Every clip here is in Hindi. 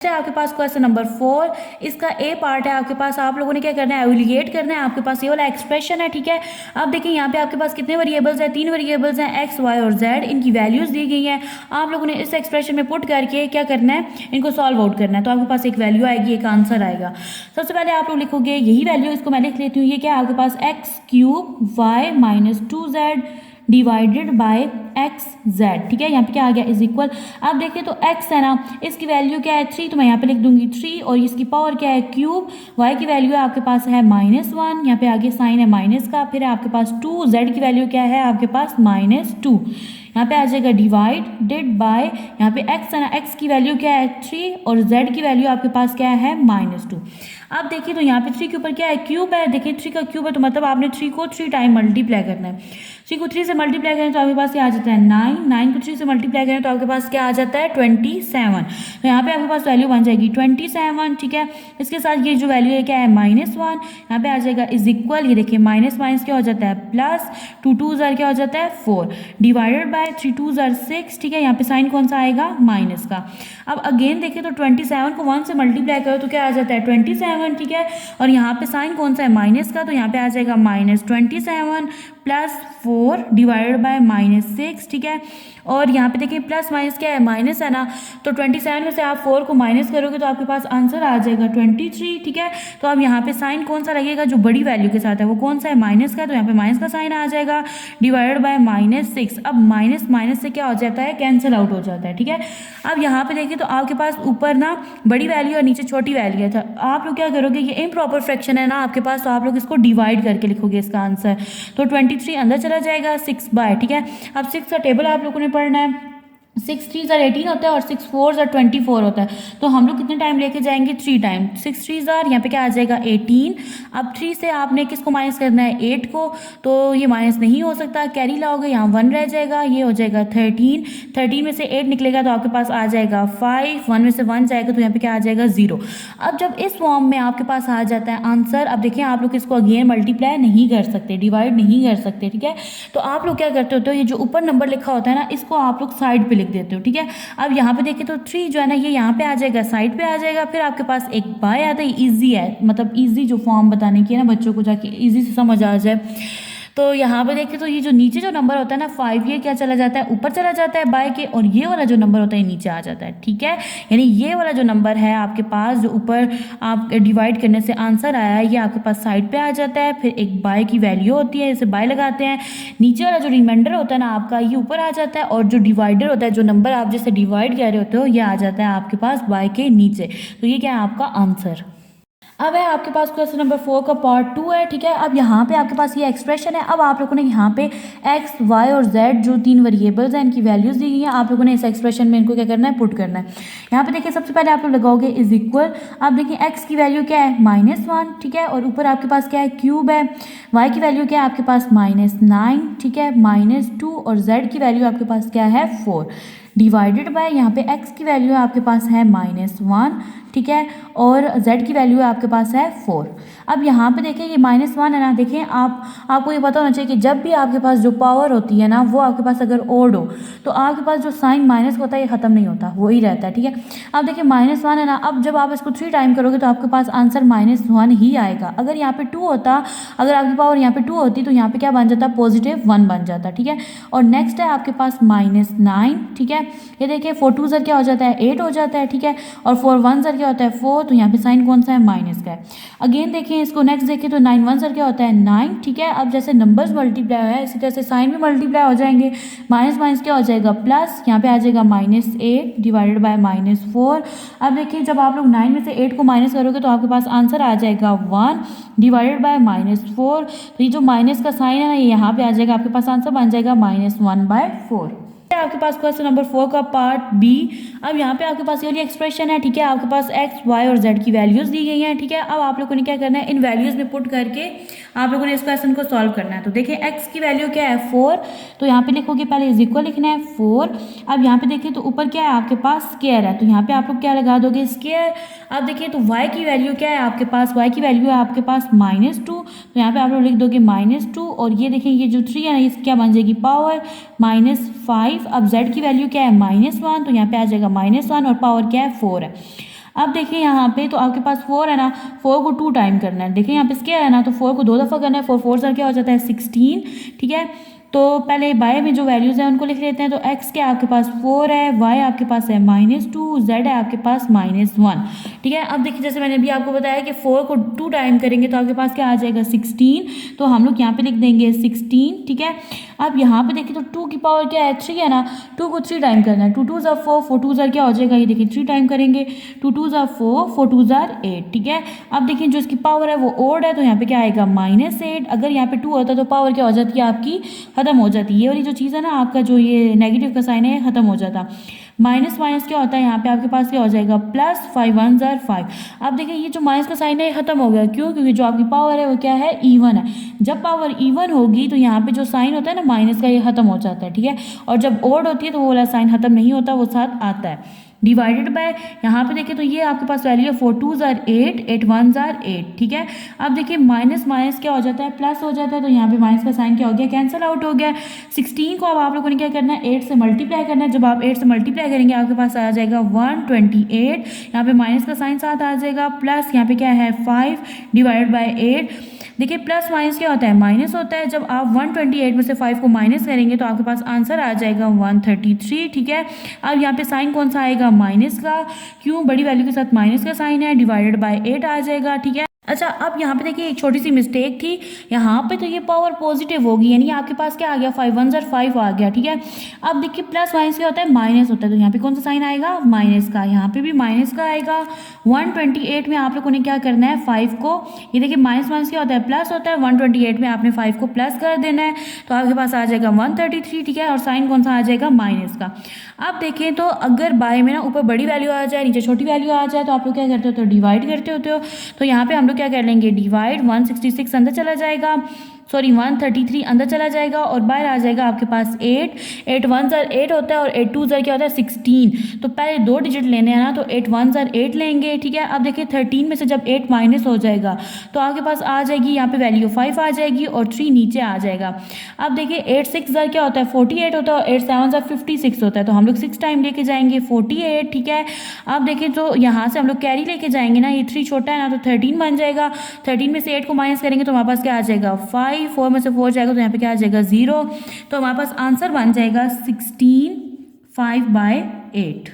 नेक्स्ट है आपके पास क्वेश्चन नंबर 4। इसका ए पार्ट है आपके पास, आप लोगों ने क्या करना है, एवेल्यूएट करना है। आपके पास ये वाला एक्सप्रेशन है, ठीक है। अब देखिए यहाँ पे आपके पास कितने वेरिएबल्स हैं, 3 वेरिएबल्स हैं, एक्स वाई और जेड। इनकी वैल्यूज दी गई हैं। आप लोगों ने इस एक्सप्रेशन में पुट करके क्या करना है, इनको सॉल्व आउट करना है। तो आपके पास एक वैल्यू आएगी, एक आंसर आएगा। सबसे पहले आप लोग लिखोगे यही वैल्यू, इसको मैं लिख लेती हूँ। ये क्या है आपके पास, x cube y minus 2z divided by x z, ठीक है। यहाँ पे क्या आ गया, इज इक्वल। आप देखिए तो x है ना, इसकी वैल्यू क्या है 3, तो मैं यहाँ पे लिख दूंगी 3, और इसकी पावर क्या है क्यूब। y की वैल्यू है आपके पास है -1, यहाँ पे आगे साइन है माइनस का, फिर है आपके पास 2, z की वैल्यू क्या है आपके पास -2, यहाँ पे आ जाएगा डिवाइडेड बाय, यहाँ पे x है ना, x की वैल्यू क्या है 3 और z की वैल्यू आपके पास क्या है -2। अब देखिए तो यहाँ पे 3 के ऊपर क्या है, क्यूब है। देखिए 3 का क्यूब है तो मतलब आपने 3 को 3 टाइम मल्टीप्लाई करना है। 3 को 3 से मल्टीप्लाई करें तो आपके पास क्या आ जाता है 9, 9 को 3 से मल्टीप्लाई करें तो आपके पास क्या आ जाता है 27। तो यहाँ पे आपके पास वैल्यू बन जाएगी 27, ठीक है। इसके साथ ये जो वैल्यू है क्या है -1, यहाँ पे आ जाएगा इज इक्वल। ये देखिए माइनस माइनस क्या हो जाता है प्लस, 2 2 क्या हो जाता है 4 डिवाइडेड बाय 3 2 6, ठीक है। यहाँ पे साइन कौन सा आएगा, माइनस का। अब अगेन देखिए तो 27 को 1 से मल्टीप्लाई करो तो क्या आ जाता है 27, ठीक है। और यहाँ पे साइन कौन सा है, माइनस का, तो यहाँ पे आ जाएगा -27 प्लस 4 डिवाइडेड बाय -6, ठीक है। और यहाँ पे देखिए प्लस माइनस क्या है, माइनस है ना, तो 27 में से आप 4 को माइनस करोगे तो आपके पास आंसर आ जाएगा 23, ठीक है। तो अब यहाँ पे साइन कौन सा लगेगा, जो बड़ी वैल्यू के साथ है वो कौन सा है, माइनस का, तो यहाँ पे माइनस का साइन आ जाएगा डिवाइडेड बाय -6। अब माइनस माइनस से क्या हो जाता है, कैंसिल आउट हो जाता है, ठीक है। अब यहाँ पे देखिए तो आपके पास ऊपर ना बड़ी वैल्यू और नीचे छोटी वैल्यू है। तो आप लोग क्या करोगे, ये इम्प्रॉपर फ्रैक्शन है ना आपके पास, तो आप लोग इसको डिवाइड करके लिखोगे इसका आंसर। तो 23 अंदर चला जाएगा 6 बाय, ठीक है। अब 6 का टेबल आप लोगों ने पढ़ना है। 6 3 18 होता है और 6 4 24 होता है। तो हम लोग कितने टाइम लेके जाएंगे, 3 टाइम। 6 3 यहाँ पे क्या आ जाएगा 18। अब 3 से आपने किसको माइनस करना है, 8 को, तो ये माइनस नहीं हो सकता, कैरी लाओगे, यहाँ 1 रह जाएगा, ये हो जाएगा 13। 13 में से 8 निकलेगा तो आपके पास आ जाएगा 5, 1 में से 1 जाएगा तो यहाँ पे क्या आ जाएगा 0। अब जब इस फॉर्म में आपके पास आ जाता है आंसर, अब देखिए आप लोग इसको अगेन मल्टीप्लाई नहीं कर सकते, डिवाइड नहीं कर सकते, ठीक है। तो आप लोग क्या करते होते हो, ये जो ऊपर नंबर लिखा होता है ना, इसको आप लोग साइड पे लिख देते हो, ठीक है। अब यहाँ पे देखिए तो 3 जो है ना, ये यहाँ पे आ जाएगा, साइड पे आ जाएगा। फिर आपके पास एक बाय आता है, इजी है, मतलब इजी जो फॉर्म बताने की है ना बच्चों को, जाके इजी से समझ आ जाए। तो यहाँ पे देखिए तो ये जो नीचे जो नंबर होता है ना 5, ये क्या चला जाता है, ऊपर चला जाता है बाय के, और ये वाला जो नंबर होता है नीचे आ जाता है, ठीक है। यानी ये वाला जो नंबर है आपके पास, जो ऊपर आप डिवाइड करने से आंसर आया है, ये आपके पास साइड पे आ जाता है। फिर एक बाय की वैल्यू होती है, इसे बाय लगाते हैं। नीचे वाला जो रिमाइंडर होता है ना आपका, ये ऊपर आ जाता है, और जो डिवाइडर होता है, जो नंबर आप जिससे डिवाइड कर रहे होते हो, ये आ जाता है आपके पास बाय के नीचे। तो ये क्या है आपका आंसर। अब है आपके पास क्वेश्चन नंबर 4 का पार्ट 2 है, ठीक है। अब यहाँ पे आपके पास ये एक्सप्रेशन है। अब आप लोगों ने यहाँ पे एक्स वाई और जेड जो 3 वेरिएबल्स हैं, इनकी वैल्यूज दी गई हैं। आप लोगों ने इस एक्सप्रेशन में इनको क्या करना है, पुट करना है। यहाँ पे देखिए सबसे पहले आप लोग लगाओगे इज इक्वल। आप देखिए एक्स की वैल्यू क्या है -1, ठीक है, और ऊपर आपके पास क्या है क्यूब है। वाई की वैल्यू क्या है आपके पास -9, ठीक है, -2, और जेड की वैल्यू आपके पास क्या है 4 डिवाइडेड बाय, यहाँ पे x की वैल्यू है आपके पास है -1, ठीक है, और z की वैल्यू है आपके पास है 4। अब यहाँ पे देखिए ये -1 है ना, देखिए आपको ये पता होना चाहिए कि जब भी आपके पास जो पावर होती है ना, वो आपके पास अगर ओड हो तो आपके पास जो साइन माइनस होता है ये ख़त्म नहीं होता, वही रहता है, ठीक है। अब देखिए -1 है ना, अब जब आप इसको 3 टाइम करोगे तो आपके पास आंसर -1 ही आएगा। अगर यहाँ पे 2 होता, अगर आपकी पावर यहाँ पे 2 होती तो यहाँ पे क्या बन जाता, +1 बन जाता, ठीक है। और नेक्स्ट है आपके पास -9, ठीक है। ये देखिए 4 2 क्या हो जाता है 8 हो जाता है, ठीक है, और 4 1 क्या होता है 4, तो यहाँ पे साइन कौन सा है, माइनस का है। अगेन देखिए इसको नेक्स्ट देखिए तो 9 1 क्या होता है 9, ठीक है। अब जैसे नंबर्स मल्टीप्लाई है इसी तरह से साइन भी मल्टीप्लाई हो जाएंगे। माइनस माइनस क्या हो जाएगा प्लस, यहाँ पे आ जाएगा -8 डिवाइडेड बाय -4। अब देखिए जब आप लोग 9 में से 8 को माइनस करोगे तो आपके पास आंसर आ जाएगा 1 डिवाइडेड बाय -4। तो ये जो माइनस का साइन है ना, ये यहाँ पे आ जाएगा, आपके पास आंसर बन जाएगा -1/4। आपके पास क्वेश्चन नंबर 4 का पार्ट बी। अब यहाँ पे आपके पास ये वाली एक्सप्रेशन है, ठीक है। आपके पास एक्स वाई और जेड की वैल्यूज दी गई हैं, ठीक है। अब आप लोगों ने क्या करना है, इन वैल्यूज में पुट करके आप लोगों ने इस क्वेश्चन को सॉल्व करना है। तो देखिए एक्स की वैल्यू क्या है 4, तो यहाँ पे लिखोगे पहले इज इक्वल लिखना है 4। अब यहाँ पे देखिए तो ऊपर क्या है आपके पास स्क्वायर है, तो यहाँ पे आप लोग क्या लगा दोगे स्क्वायर। अब देखिए तो y की वैल्यू क्या है आपके पास, y की वैल्यू है आपके पास -2, तो यहाँ पे आप लोग लिख दोगे -2। और ये देखिए ये जो 3 है ना, इसकी क्या बन जाएगी पावर -5। अब z की वैल्यू क्या है -1, तो यहाँ पे आ जाएगा -1 और पावर क्या है 4 है। अब देखिए यहाँ पे तो आपके पास 4 है ना, 4 को 2 टाइम करना है। देखिए यहाँ पे क्या है ना, तो 4 को 2 दफ़ा करना है, 4 4 सर क्या हो जाता है 16, ठीक है। तो पहले बाय में जो वैल्यूज़ हैं उनको लिख लेते हैं। तो x के आपके पास 4 है, y आपके पास है -2, z है आपके पास -1, ठीक है। अब देखिए जैसे मैंने अभी आपको बताया कि 4 को 2 टाइम करेंगे तो आपके पास क्या आ जाएगा 16, तो हम लोग यहाँ पे लिख देंगे 16, ठीक है। अब यहाँ पे देखिए तो 2 की पावर क्या है 3 है ना, 2 को 3 टाइम करना है, 2 2 ज़ा 4, 4 2 ज़ा क्या हो जाएगा, ये देखिए 3 टाइम करेंगे, 2 2 ज़ा 4, 4 2 ज़ा 8, ठीक है। अब देखिए जो इसकी पावर है वो ओड है, तो यहाँ पे क्या आएगा -8। अगर यहाँ पे 2 होता तो पावर क्या हो जाती है आपकी, खत्म हो जाती है। ये वाली जो चीज़ है ना आपका जो ये नेगेटिव का साइन है खत्म हो जाता। माइनस माइनस क्या होता है, यहाँ पे आपके पास क्या हो जाएगा प्लस, 5 1 ज़ा 5। अब देखिए ये जो माइनस का साइन है खत्म हो गया, क्यों, क्योंकि जो आपकी पावर है वो क्या है इवन है। जब पावर इवन होगी तो यहाँ पे जो साइन होता है ना माइनस का, ये खत्म हो जाता है, ठीक है। और जब ओड होती है तो वो वाला साइन खत्म नहीं होता, वो साथ आता है। डिवाइडेड बाय, यहाँ पे देखिए तो ये आपके पास वैल्यू है 4 2 ज़ा 8, 8 1 ज़ा 8, ठीक है। अब देखिए माइनस माइनस क्या हो जाता है, प्लस हो जाता है, तो यहाँ पे माइनस का साइन क्या हो गया, कैंसिल आउट हो गया। 16 को अब आप लोगों ने क्या करना है 8 से मल्टीप्लाई करना है। जब आप 8 से मल्टीप्लाई करेंगे आपके पास आ जाएगा 128, यहाँ पे माइनस का साइन साथ आ जाएगा, प्लस यहाँ पे क्या है 5 डिवाइडेड बाय 8। देखिए प्लस माइनस क्या होता है, माइनस होता है। जब आप 128 में से 5 को माइनस करेंगे तो आपके पास आंसर आ जाएगा 133, ठीक है। अब यहाँ पे साइन कौन सा आएगा, माइनस का, क्यों, बड़ी वैल्यू के साथ माइनस का साइन है, डिवाइडेड बाय 8 आ जाएगा, ठीक है। अच्छा अब यहाँ पे देखिए एक छोटी सी मिस्टेक थी, यहाँ पे तो ये पावर पॉजिटिव होगी, यानी आपके पास क्या आ गया 5 1 ज़ा 5 आ गया, ठीक है। अब देखिए प्लस माइनस क्या होता है, माइनस होता है, तो यहाँ पे कौन सा साइन आएगा, माइनस का, यहाँ पे भी माइनस का आएगा। 128 में आप लोगों ने क्या करना है 5 को, ये देखिए माइनस माइनस क्या होता है, प्लस होता है, 128 में आपने 5 को प्लस कर देना है, तो आपके पास आ जाएगा 133, ठीक है। और साइन कौन सा आ जाएगा, माइनस का। अब देखें तो अगर बाय में ना ऊपर बड़ी वैल्यू आ जाए नीचे छोटी वैल्यू आ जाए तो आप लोग क्या करते हो, तो डिवाइड करते होते हो। तो यहाँ पे हम लोग क्या कर लेंगे, डिवाइड, 166 अंदर चला जाएगा, सॉरी 133 अंदर चला जाएगा, और बाहर आ जाएगा आपके पास 8, 8 1 ज़ा 8 होता है, और 8 2 ज़ा क्या होता है 16। तो पहले 2 डिजिट लेने हैं ना, तो 8 1 ज़ा 8 लेंगे, ठीक है। अब देखिए 13 में से जब 8 माइनस हो जाएगा तो आपके पास आ जाएगी यहाँ पे वैल्यू 5 आ जाएगी, और 3 नीचे आ जाएगा। अब देखिए 8 6 ज़ा क्या होता है 48 होता है, और 8 7 ज़ा 56 होता है, तो हम लोग 6 टाइम लेके जाएंगे 48, ठीक है। अब देखिए तो यहाँ से हम लोग कैरी लेके जाएंगे ना, ये 3 छोटा है ना, तो 13 बन जाएगा। 13 में से 8 को माइनस करेंगे तो हमारे पास क्या आ जाएगा 5, 4 में से 4 जाएगा तो यहाँ पे क्या आ जाएगा 0, तो हमारे पास आंसर बन जाएगा 16 5/8,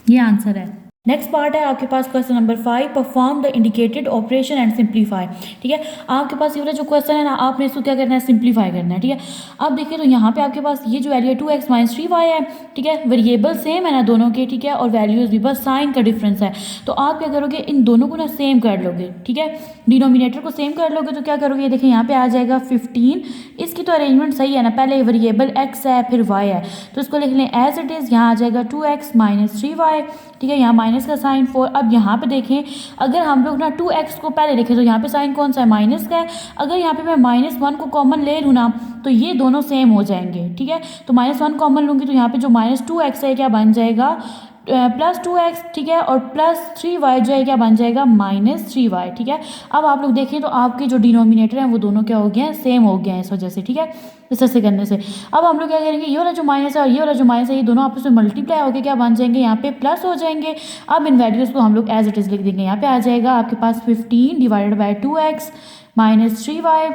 ये आंसर है। नेक्स्ट पार्ट है आपके पास question number 5, perform the indicated operation and simplify, ठीक है। आपके पास ये वाला जो क्वेश्चन है ना, आपने इसको क्या करना है, सिंप्लीफाई करना है, ठीक है। अब देखिए तो यहाँ पे आपके पास ये जो वैल्यू है 2x - 3y है, ठीक है। वेरिएबल सेम है ना दोनों के, ठीक है, और वैल्यूज भी, बस साइन का डिफरेंस है। तो आप क्या करोगे, इन दोनों को ना सेम कर लोगे, ठीक है, डिनोमिनेटर को सेम कर लोगे। तो क्या करोगे, देखिए यहाँ पे आ जाएगा 15, इसकी तो अरेंजमेंट सही है ना, पहले वेरिएबल x है फिर y है, तो इसको लिख लें एज इट इज़। यहाँ आ जाएगा 2x - 3y, ठीक है, यहाँ माइनस का साइन 4। अब यहाँ पे देखें अगर हम लोग ना 2x को पहले लिखें तो यहाँ पे साइन कौन सा है, माइनस का है। अगर यहाँ पे मैं -1 को कॉमन ले लूँ ना तो ये दोनों सेम हो जाएंगे, ठीक है। तो -1 कॉमन लूँगी तो यहाँ पे जो -2x है क्या बन जाएगा +2x, ठीक है, और +3y जो है क्या बन जाएगा -3y, ठीक है। अब आप लोग देखें तो आपके जो डिनोमिनेटर हैं वो दोनों क्या हो गए हैं, सेम हो गए हैं इस वजह से, ठीक है, इस तरह से करने से। अब हम लोग क्या करेंगे, ये वाला जो माइनस है और ये वाला जो माइनस है ये दोनों आपस में मल्टीप्लाई होकर क्या बन जाएंगे, यहाँ पे प्लस हो जाएंगे। अब इन वैल्यूज़ को हम लोग एज इट इज़ लिख देंगे। यहाँ पे आ जाएगा आपके पास 15 डिवाइडेड बाई 2x - 3y,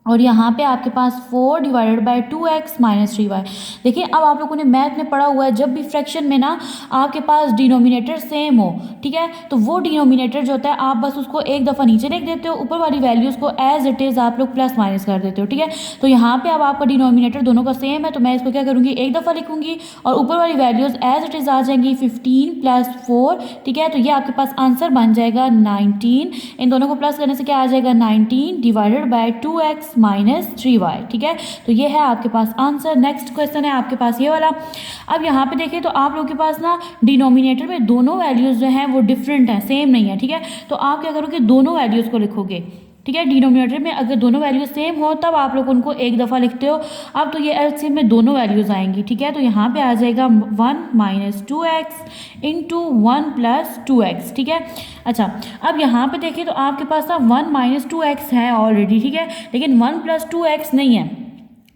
और यहाँ पे आपके पास 4 डिवाइडेड बाई 2x - 3y। देखिए अब आप लोगों ने मैथ में पढ़ा हुआ है, जब भी फ्रैक्शन में ना आपके पास डिनोमिनेटर सेम हो, ठीक है, तो वो डिनोमिनेटर जो होता है आप बस उसको एक दफ़ा नीचे लिख देते हो, ऊपर वाली वैल्यूज़ को एज इट इज़ आप लोग प्लस माइनस कर देते हो, ठीक है। तो यहाँ पे अब आपका डिनोमिनेटर दोनों का सेम है, तो मैं इसको क्या करूँगी, एक दफ़ा लिखूँगी और ऊपर वाली वैल्यूज़ एज इट इज़ आ जाएंगी 15 + 4, ठीक है। तो ये आपके पास आंसर बन जाएगा 19। इन दोनों को प्लस करने से क्या आ जाएगा 19 डिवाइडेड बाई 2x - 3y, ठीक है। तो ये है आपके पास आंसर। नेक्स्ट क्वेश्चन है आपके पास ये वाला। अब यहाँ पे देखें तो आप लोगों के पास ना डिनोमिनेटर में दोनों वैल्यूज़ जो हैं वो डिफरेंट हैं, सेम नहीं है, ठीक है। तो आप क्या करोगे, दोनों वैल्यूज़ को लिखोगे, ठीक है। डिनोमिनेटर में अगर दोनों वैल्यूज सेम हो तब आप लोग उनको एक दफ़ा लिखते हो। अब तो ये एलसीएम में दोनों वैल्यूज आएंगी, ठीक है। तो यहाँ पे आ जाएगा 1 - 2x × 1 + 2x, ठीक है। अच्छा अब यहाँ पे देखिए तो आपके पास ना 1 - 2x है ऑलरेडी, ठीक है, लेकिन 1 + 2x नहीं है।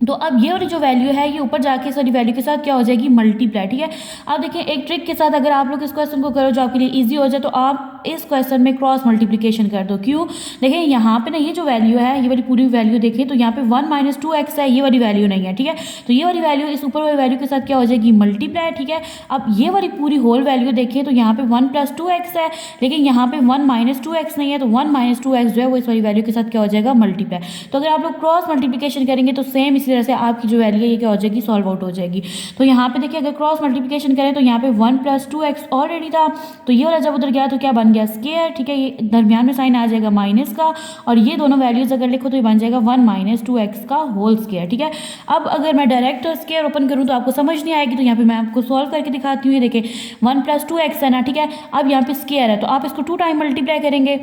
तो अब ये वाली जो वैल्यू है ये ऊपर जाके इस वाली वैल्यू के साथ क्या हो जाएगी, मल्टीप्लाई। ठीक है, अब देखिए एक ट्रिक के साथ अगर आप लोग इस क्वेश्चन को करो जो आपके लिए इजी हो जाए, तो आप इस क्वेश्चन में क्रॉस मल्टीप्लिकेशन कर दो। क्यों, देखिए यहाँ पे ना ये जो वैल्यू है ये वाली पूरी वैल्यू देखिए तो यहाँ पे 1 - 2x है, ये वाली वैल्यू नहीं है। ठीक है, तो ये वाली वैल्यू इस ऊपर वाली वैल्यू के साथ क्या हो जाएगी, मल्टीप्लाई। ठीक है, अब ये वाली पूरी होल वैल्यू देखिए तो यहाँ पे 1 + 2x है, लेकिन यहाँ पे 1 - 2x नहीं है, तो 1 - 2x जो है वो इस वाली वैल्यू के साथ क्या हो जाएगा, मल्टीप्लाई। तो अगर आप लोग क्रॉस मल्टीप्लिकेशन करेंगे तो सेम इसी तरह से आपकी जो वैल्यू है ये क्या हो जाएगी, सॉल्व आउट हो जाएगी। तो यहाँ पे देखिए अगर क्रॉस मल्टीप्लिकेशन करें तो यहाँ पे 1 + 2x ऑलरेडी था, तो ये वाला जब उधर गया तो क्या बन गया, स्क्वायर। ठीक है, ये दरमियान में साइन आ जाएगा माइनस का, और ये दोनों वैल्यूज अगर लिखो तो ये बन जाएगा 1 - 2x का होल स्क्वायर। ठीक है, अब अगर मैं डायरेक्ट स्क्वायर ओपन करूँ तो आपको समझ नहीं आएगी, तो यहाँ पे मैं आपको सॉल्व करके दिखाती हूँ। ये देखिए 1 + 2x है ना। ठीक है, अब यहाँ पे स्क्वायर है तो आप इसको 2 टाइम मल्टीप्लाई करेंगे,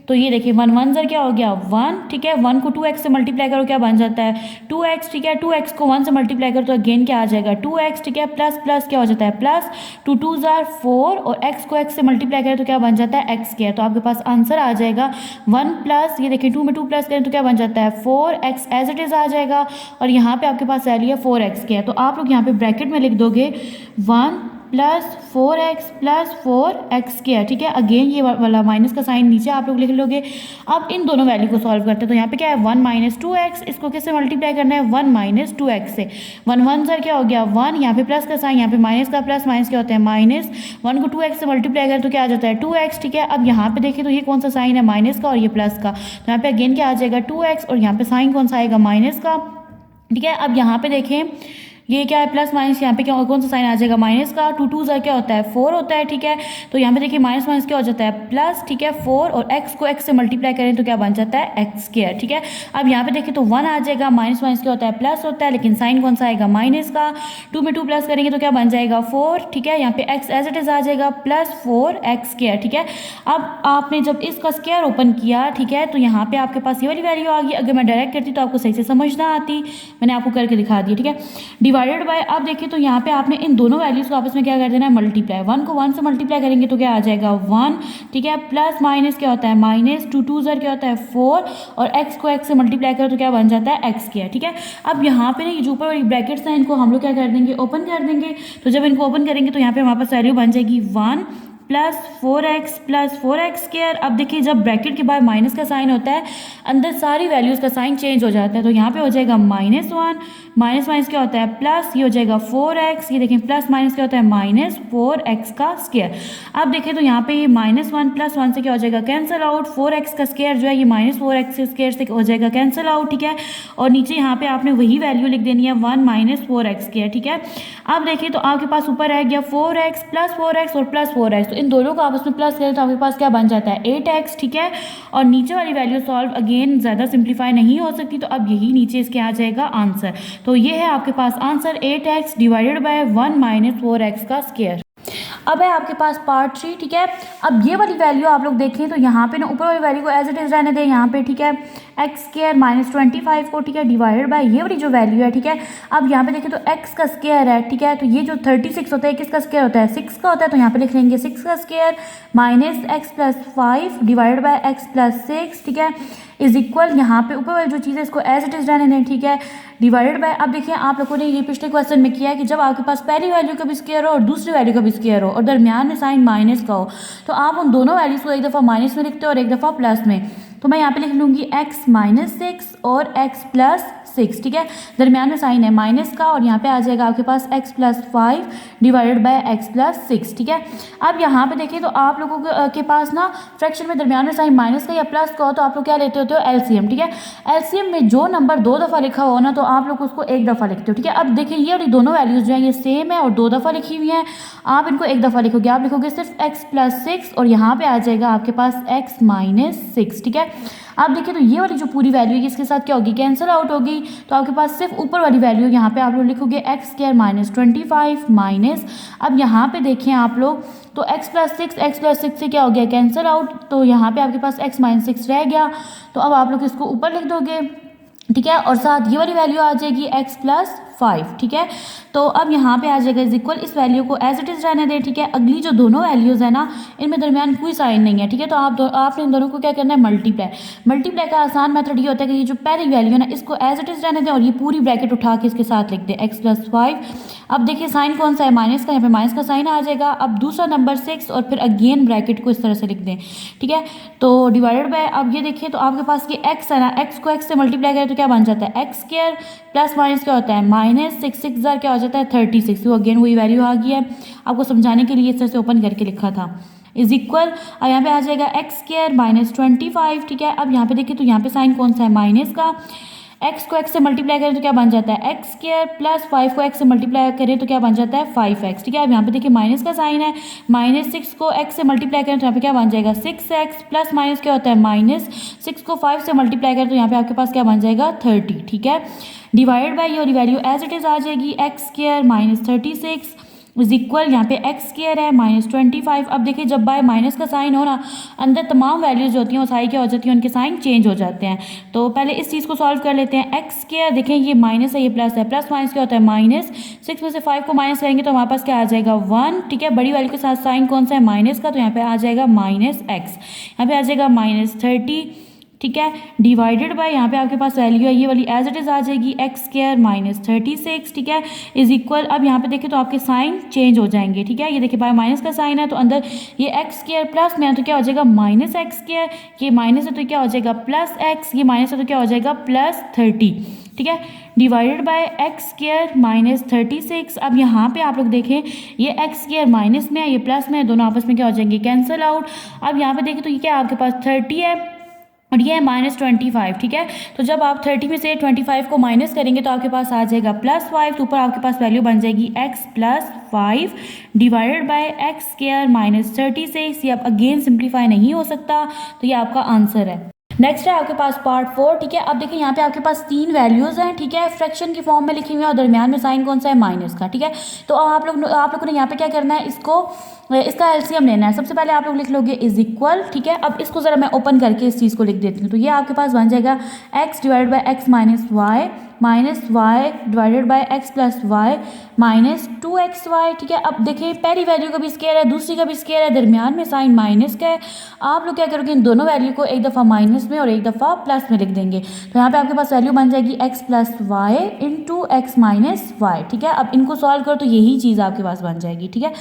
तो ये देखिए 1 1 ज़र क्या हो गया, 1। ठीक है, 1 को 2x से मल्टीप्लाई करो क्या बन जाता है, 2x। ठीक है, 2x को 1 से मल्टीप्लाई करो तो अगेन क्या आ जाएगा, 2x। ठीक है, प्लस प्लस क्या हो जाता है, प्लस 2 2 ज़र 4, और x को x से मल्टीप्लाई करें तो क्या बन जाता है, x स्क्वायर। तो आपके पास आंसर आ जाएगा 1 प्लस, ये देखिए 2 में 2 प्लस करें तो क्या बन जाता है, 4x एज इट इज़ आ जाएगा, और यहाँ पे आपके पास वैल्यू है 4x स्क्वायर। तो आप लोग यहाँ पे ब्रैकेट में लिख दोगे 1 + 4x + 4x स्क्वायर। ठीक है, अगेन ये वाला माइनस का साइन नीचे आप लोग लिख लोगे। अब इन दोनों वैल्यू को सॉल्व करते हैं, तो यहाँ पे क्या है 1 - 2x, इसको किससे मल्टीप्लाई करना है, 1 - 2x से। 1 1 ज़र क्या हो गया 1, यहाँ पे प्लस का साइन, यहाँ पे माइनस का, प्लस माइनस क्या होता है माइनस। 1 को 2x से मल्टीप्लाई करें तो क्या आ जाता है 2x। ठीक है, अब यहाँ पे देखिए तो ये कौन सा साइन है, माइनस का, और ये प्लस का, तो यहाँ पे अगेन क्या आ जाएगा 2x, और यहाँ पे साइन कौन सा आएगा, माइनस का। ठीक है, अब यहाँ पे देखें ये क्या है, प्लस माइनस, यहाँ पे क्या कौन सा साइन आ जाएगा, माइनस का। 2 2 ज़र क्या होता है 4 होता है। ठीक है, तो यहाँ पे देखिए माइनस माइनस क्या हो जाता है, प्लस। ठीक है, 4, और x को x से मल्टीप्लाई करें तो क्या बन जाता है, x स्क्वायर। ठीक है, अब यहाँ पे देखिए तो 1 आ जाएगा, माइनस माइनस क्या होता है, प्लस होता है, लेकिन साइन कौन सा आएगा, माइनस का। 2 में 2 प्लस करेंगे तो क्या बन जाएगा 4। ठीक है, यहाँ पे x एज इट इज़ आ जाएगा प्लस 4x स्क्वायर। ठीक है, अब आपने जब इसका स्क्वायर ओपन किया, ठीक है, तो यहाँ पे आपके पास ये वाली वैल्यू आ गई। अगर मैं डायरेक्ट करती तो आपको सही से समझ ना आती, मैंने आपको करके दिखा दिया। ठीक है, डिवाइडेड बाय, अब देखिए तो यहाँ पे आपने इन दोनों वैल्यूज को आपस में क्या कर देना है, मल्टीप्लाई। 1 को 1 से मल्टीप्लाई करेंगे तो क्या आ जाएगा 1। ठीक है, प्लस माइनस क्या होता है माइनस, 2 2 ज़र क्या होता है 4, और x को x से मल्टीप्लाई करो तो क्या बन जाता है x स्क्वायर। ठीक है, अब यहाँ पे ना ये जो ऊपर वाली ब्रैकेट्स हैं इनको हम लोग क्या कर देंगे, ओपन कर देंगे। तो जब इनको ओपन करेंगे तो यहाँ पे हमारे पास वैल्यू बन जाएगी 1 + 4x + 4x स्क्वायर। अब देखिए जब ब्रैकेट के बाद माइनस का साइन होता है, अंदर सारी वैल्यूज़ का साइन चेंज हो जाता है, तो यहाँ पे हो जाएगा -1, माइनस माइनस क्या होता है प्लस, ये हो जाएगा 4x, ये देखें प्लस माइनस क्या होता है -4x का स्क्वायर। अब देखें तो यहाँ पे ये -1 + 1 से क्या हो जाएगा, कैंसिल आउट। 4x का स्क्वायर जो है ये -4x स्क्वायर से हो जाएगा कैंसिल आउट। ठीक है, और नीचे यहाँ पे आपने वही वैल्यू लिख देनी है 1 - 4x स्क्वायर। ठीक है, अब देखिए तो आपके पास ऊपर रह गया 4x + 4x और प्लस 4x, तो इन दोनों को आपस में प्लस करें तो आपके पास क्या बन जाता है 8x। ठीक है, और नीचे वाली वैल्यू सॉल्व अगेन ज़्यादा सिंप्लीफाई नहीं हो सकती, तो अब यही नीचे इसके आ जाएगा आंसर। तो ये है आपके पास answer 8x divided by 1 - 4x का स्क्वायर। अब है आपके पास पार्ट 3। ठीक है, अब ये वाली वैल्यू आप लोग देखें तो यहाँ पे ना ऊपर वाली वैल्यू को एज इट इज रहने दें यहाँ पे। ठीक है, x स्क्वायर -25 को, ठीक है, डिवाइडेड बाय ये वाली जो वैल्यू है। ठीक है, अब यहाँ पे देखें तो x का स्क्वायर है। ठीक है, तो ये जो 36 होता है किसका स्क्वायर होता है 6 का होता है, तो यहाँ पे लिख लेंगे 6 का square -x + 5 divided by x + 6। ठीक है, इज इक्वल, यहाँ पे ऊपर वाली जो चीज़ है इसको एज इट इज रहने दें। ठीक है, डिवाइडेड बाय, अब देखिए आप लोगों ने ये पिछले क्वेश्चन में किया है कि जब आपके पास पहली वैल्यू का भी स्क्वायर हो और दूसरी वैल्यू का भी स्क्वायर हो और दरमियान में साइन माइनस का हो, तो आप उन दोनों वैल्यूज़ को एक दफ़ा माइनस में लिखते हो और एक दफ़ा प्लस में। तो मैं यहाँ पे लिख लूँगी x -6 और x + 6। ठीक है, दरमियान में साइन है माइनस का, और यहाँ पे आ जाएगा आपके पास x + 5 डिवाइडेड बाय x + 6। ठीक है, अब यहाँ पे देखिए तो आप लोगों के पास ना फ्रैक्शन में दरमियान में साइन माइनस का या प्लस का हो तो आप लोग क्या लेते होते हो एलसीएम। ठीक है, एलसीएम में जो नंबर 2 दफ़ा लिखा हो ना तो आप लोग उसको एक दफ़ा लिखते हो। ठीक है, अब देखिए ये वाली दोनों वैल्यूज़ जो है ये सेम है और 2 दफ़ा लिखी हुई हैं, आप इनको एक दफ़ा लिखोगे, आप लिखोगे सिर्फ x + 6 और यहाँ पे आ जाएगा आपके पास x - 6। ठीक है, अब देखिए तो ये वाली जो पूरी वैल्यू है इसके साथ क्या होगी, कैंसिल आउट होगी, तो आपके पास सिर्फ ऊपर वाली वैल्यू यहाँ पे आप लोग लिखोगे x स्क्वायर -25 माइनस, अब यहाँ पे देखें आप लोग तो x + 6 से क्या हो गया कैंसिल आउट, तो यहाँ पे आपके पास x - 6 रह गया, तो अब आप लोग इसको ऊपर लिख दोगे। ठीक है, और साथ ये वाली वैल्यू आ जाएगी x + 5, ठीक है। तो अब यहाँ पे आ जाएगा इज इक्वल, इस वैल्यू को एज इट इज़ रहने दें, ठीक है। अगली जो दोनों वैल्यूज़ है ना, इनमें दरमियान कोई साइन नहीं है, ठीक है। तो आपने इन दोनों को क्या करना है, मल्टीप्लाई का आसान मेथड ये होता है कि ये जो पहली वैल्यू है ना, इसको एज इट इज़ रहने दें और ये पूरी ब्रैकेट उठा के इसके साथ लिख दें x+5। अब देखिए साइन कौन सा है, माइनस का, यहाँ पे माइनस का साइन आ जाएगा। अब दूसरा नंबर 6 और फिर अगेन ब्रैकेट को इस तरह से लिख दें, ठीक है। तो डिवाइडेड बाय, अब ये देखिए तो आपके पास ये x है ना, x को x से मल्टीप्लाई करें तो क्या बन जाता है, x स्क्वायर प्लस माइनस क्या होता है, माइनस 6 क्या हो जाता है 36। तो अगेन वही वैल्यू आ गई है, आपको समझाने के लिए इस तरह से ओपन करके लिखा था। इज इक्वल, और यहाँ पे आ जाएगा एक्स स्क्वायर माइनस 25, ठीक है। अब यहाँ पे देखिए तो यहाँ पे साइन कौन सा है, माइनस का। x को x से मल्टीप्लाई करें तो क्या बन जाता है, एक्स स्क्वायर प्लस 5 को x से मल्टीप्लाई करें तो क्या बन जाता है 5x, ठीक है। अब यहाँ पे देखिए माइनस का साइन है, माइनस 6 को x से मल्टीप्लाई करें तो यहाँ पे क्या बन जाएगा 6x प्लस माइनस क्या होता है माइनस 6 को 5 से मल्टीप्लाई करें तो यहाँ पे आपके पास क्या बन जाएगा 30, ठीक है। Divide by your value as it is आ जाएगी x square minus 36 is equal, यहाँ पे एक्स स्क्वायर है माइनस 25। अब देखिए जब बाय माइनस का साइन हो ना, अंदर तमाम वैल्यूज जो होती हैं वो सारी क्या हो जाती हैं, उनके साइन चेंज हो जाते हैं। तो पहले इस चीज़ को सॉल्व कर लेते हैं। एक्स स्क्वायर देखें ये माइनस है, ये प्लस है, प्लस माइनस क्या होता है माइनस, 6 में से 5 को माइनस करेंगे तो हमारे पास क्या आ जाएगा 1, ठीक है। बड़ी वैल्यू के साथ साइन कौन सा है माइनस का, तो यहाँ पे आ जाएगा माइनस एक्स, यहाँ पे आ जाएगा माइनस 30, ठीक है। डिवाइडेड बाय यहाँ पे आपके पास वैल्यू है ये वाली एज इट इज़ आ जाएगी एक्स स्क्वायर माइनस 36, ठीक है, इज इक्वल। अब यहाँ पे देखिए तो आपके साइन चेंज हो जाएंगे, ठीक है। ये देखिए बाय माइनस का साइन है तो अंदर ये एक्स स्क्वायर प्लस में है तो क्या हो जाएगा माइनस एक्स स्क्वायर, ये माइनस है तो क्या हो जाएगा प्लस एक्स, ये माइनस है तो क्या हो जाएगा प्लस 30, ठीक है। Divided by x square minus 36। अब यहाँ पे आप लोग देखें ये एक्स स्क्वायर माइनस में है, ये प्लस में है, दोनों आपस में क्या हो जाएंगे कैंसिल आउट। अब यहाँ पे देखें तो ये क्या आपके पास 30 है और ये है माइनस 25, ठीक है। तो जब आप 30 में से 25 को माइनस करेंगे तो आपके पास आ जाएगा +5, तो ऊपर आपके पास वैल्यू बन जाएगी x+5 divided by x square minus 36। ये अब अगेन सिंप्लीफाई नहीं हो सकता, तो ये आपका आंसर है। नेक्स्ट है आपके पास पार्ट 4, ठीक है। अब देखिए यहाँ पे आपके पास 3 वैल्यूज़ हैं, ठीक है, फ्रैक्शन की फॉर्म में लिखी हुई है और दरमियान में साइन कौन सा है माइनस का, ठीक है। तो आप लोगों ने यहाँ पे क्या करना है, इसका एलसीएम लेना है। सबसे पहले आप लोग लिख लोगे इज इक्वल, ठीक है। अब इसको ज़रा मैं ओपन करके इस चीज़ को लिख देती हूँ। तो ये आपके पास बन जाएगा x divided by x minus y divided by x plus y minus 2xy, ठीक है। अब देखिए पहली वैल्यू का भी स्केयर है, दूसरी का भी स्केयर है, दरमियान में साइन माइनस का है। आप लोग क्या करोगे, इन दोनों वैल्यू को एक दफ़ा माइनस में और एक दफ़ा प्लस में लिख देंगे। तो यहाँ पे आपके पास वैल्यू बन जाएगी x plus y into x minus y, ठीक है। अब इनको सॉल्व करो तो यही चीज़ आपके पास बन जाएगी, ठीक है।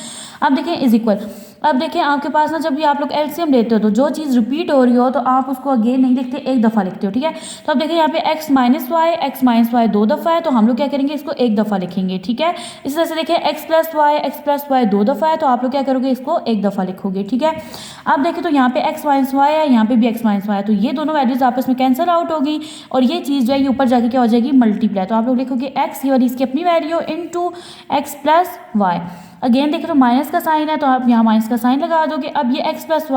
अब देखिए इज इक्वल, अब देखें आपके पास ना जब भी आप लोग एलसीएम लेते हो तो जो चीज़ रिपीट हो रही हो तो आप उसको अगेन नहीं लिखते, एक दफ़ा लिखते हो, ठीक है। तो अब देखिए यहाँ पे x माइनस वाई 2 दफ़ा है तो हम लोग क्या करेंगे, इसको एक दफ़ा लिखेंगे, ठीक है। इस तरह से देखिए x प्लस वाई 2 दफ़ा है तो आप लोग क्या करोगे, इसको एक दफ़ा लिखोगे, ठीक है। अब देखिए तो यहाँ पे x माइनस वाई है, यहाँ पे भी x माइनस वाई है, तो ये दोनों वैल्यूज आपस में कैंसिल आउट होगी और ये चीज़ जो है ये ऊपर जाके क्या हो जाएगी मल्टीप्लाई। तो आप लोग लिखोगे x, ये वाली इसकी अपनी value into x plus y. Again देखिए तो माइनस का साइन है तो आप यहाँ माइनस का साइन लगा दोगे। अब ये x प्लस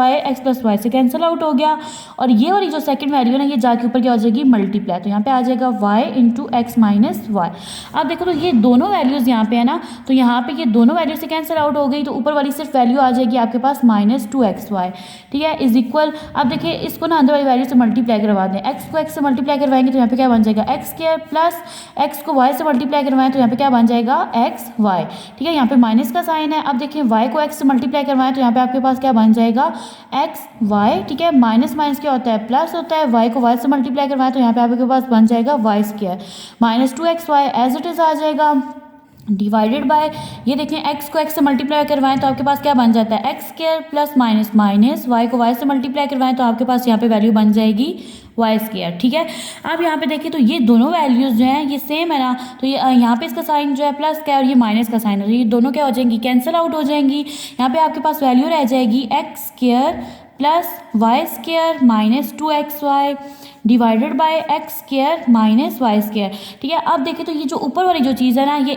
वाई से कैंसिल आउट हो गया और ये वाली जो सेकंड वैल्यू है ना ये जाके ऊपर क्या हो जाएगी मल्टीप्लाई। तो यहाँ पे आ जाएगा y into x minus y. अब देखो तो ये दोनों वैल्यूज़ यहाँ पे है ना, तो यहाँ पे ये दोनों वैल्यू से कैंसिल आउट हो गई तो ऊपर वाली सिर्फ वैल्यू आ जाएगी आपके पास माइनस 2xy, ठीक है, इज इक्वल। अब देखिए इसको ना अंदर वाली वैल्यू से मल्टीप्लाई करवा दें, x को x से मल्टीप्लाई करवाएंगे तो यहाँ पे क्या बन जाएगा एक्स स्क्वायर प्लस x को y से मल्टीप्लाई करवाएं तो यहाँ पे क्या बन जाएगा xy, ठीक है। यहाँ पे माइनस का साइन है। अब देखिए y को x से मल्टीप्लाई करवाएं तो यहाँ पे आपके पास क्या बन जाएगा xy, ठीक है। माइनस माइनस क्या होता है प्लस होता है, y को y से मल्टीप्लाई करवाएं तो यहाँ पे आपके पास बन जाएगा y square minus 2xy as it is आ जाएगा डिवाइडेड बाय, ये देखें x को x से मल्टीप्लाई करवाएं तो आपके पास क्या बन जाता है x square plus minus minus y को y से मल्टीप्लाई करवाएं तो आपके पास यहाँ पे वैल्यू बन जाएगी वाई स्क्वायर, ठीक है। अब यहाँ पे देखिए तो ये दोनों वैल्यूज़ जो हैं ये सेम है ना, तो ये यहाँ पे इसका साइन जो है प्लस का है और ये माइनस का साइन है, तो ये दोनों क्या हो जाएंगी कैंसिल आउट हो जाएंगी। यहाँ पे आपके पास वैल्यू रह जाएगी x square plus y square minus 2xy divided by x square minus y square, ठीक है। अब देखिए तो ये जो ऊपर वाली जो चीज़ है ना ये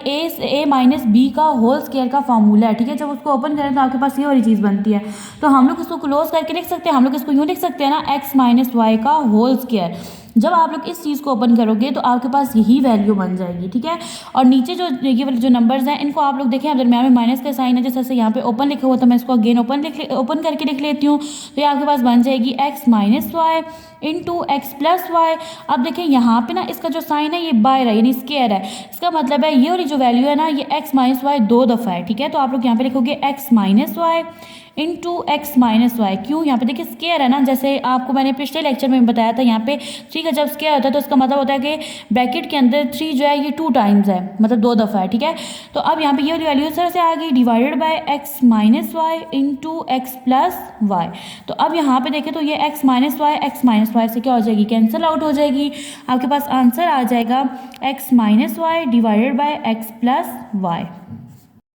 a माइनस बी का होल स्क्वायर का फॉर्मूला है, ठीक है। जब उसको ओपन करें तो आपके पास ये वाली चीज़ बनती है, तो हम लोग इसको क्लोज करके लिख सकते हैं, हम लोग इसको यूँ लिख सकते हैं ना एक्स माइनस वाई का होल स्क्वायर। जब आप लोग इस चीज़ को ओपन करोगे तो आपके पास यही वैल्यू बन जाएगी, ठीक है। और नीचे जो ये वाले जो नंबर्स हैं इनको आप लोग देखें, अब दरम्यान में माइनस का साइन है, जैसे यहाँ पे ओपन लिखा हुआ था, मैं इसको अगेन ओपन करके लिख लेती हूँ। तो ये आपके पास बन जाएगी x minus y into x plus y. अब देखें यहाँ पे ना इसका जो साइन है ये बाय है, यानी स्क्वायर है। इसका मतलब है ये वाली जो वैल्यू है ना ये x माइनस वाई 2 दफ़ा है, ठीक है। तो आप लोग यहाँ पे लिखोगे x minus y into x minus y. क्यों? यहाँ पे देखिए स्क्वायर है ना, जैसे आपको मैंने पिछले लेक्चर में बताया था, यहाँ पे 3 का जब स्क्वायर होता है तो इसका मतलब होता है कि ब्रैकेट के अंदर 3 जो है ये 2 टाइम्स है, मतलब 2 दफ़ा है, ठीक है। तो अब यहाँ पे ये वाली वैल्यू इस तरह से आ गई, divided by x minus y into x plus y. तो अब यहाँ पे देखें तो ये एक्स माइनस वाई से क्या हो जाएगी, कैंसिल आउट हो जाएगी। आपके पास आंसर आ जाएगा x minus y divided by x plus y.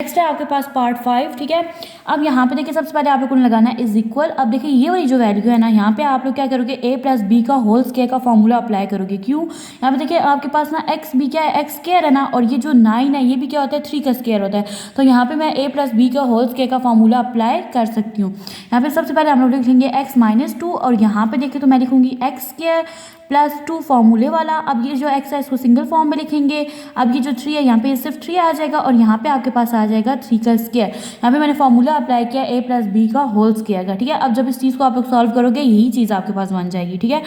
Next है आपके पास पार्ट 5, ठीक है। अब यहाँ पे देखिए सबसे पहले आप लोगों को लगाना है इज इक्वल। अब देखिए ये वाली जो वैल्यू है ना यहाँ पे आप लोग क्या करोगे, a प्लस बी का होल स्क्वायर का फॉर्मूला अप्लाई करोगे। क्यों? यहाँ पे देखिए आपके पास ना एक्स बी क्या है, एक्स स्क्वायर है ना, और ये जो 9 है ये भी क्या होता है, 3 का स्क्वायर होता है। तो यहाँ पे मैं a प्लस बी का होल स्क्वायर का फॉर्मूला अप्लाई कर सकती हूँ। यहाँ पे सबसे पहले हम लोग लिखेंगे x माइनस 2, और यहाँ पे देखिए तो मैं लिखूंगी एक्स स्क्वायर प्लस 2 फॉर्मूले वाला। अब ये जो x है इसको सिंगल फॉर्म में लिखेंगे। अब ये जो 3 है यहाँ पे सिर्फ 3 आ जाएगा, और यहाँ पे आपके पास आ जाएगा 3 का स्क्वायर। यहाँ पे मैंने फॉर्मूला अप्लाई किया a प्लस बी का होल स्क्वायर का, ठीक है। अब जब इस चीज़ को आप लोग सॉल्व करोगे यही चीज़ आपके पास बन जाएगी, ठीक है।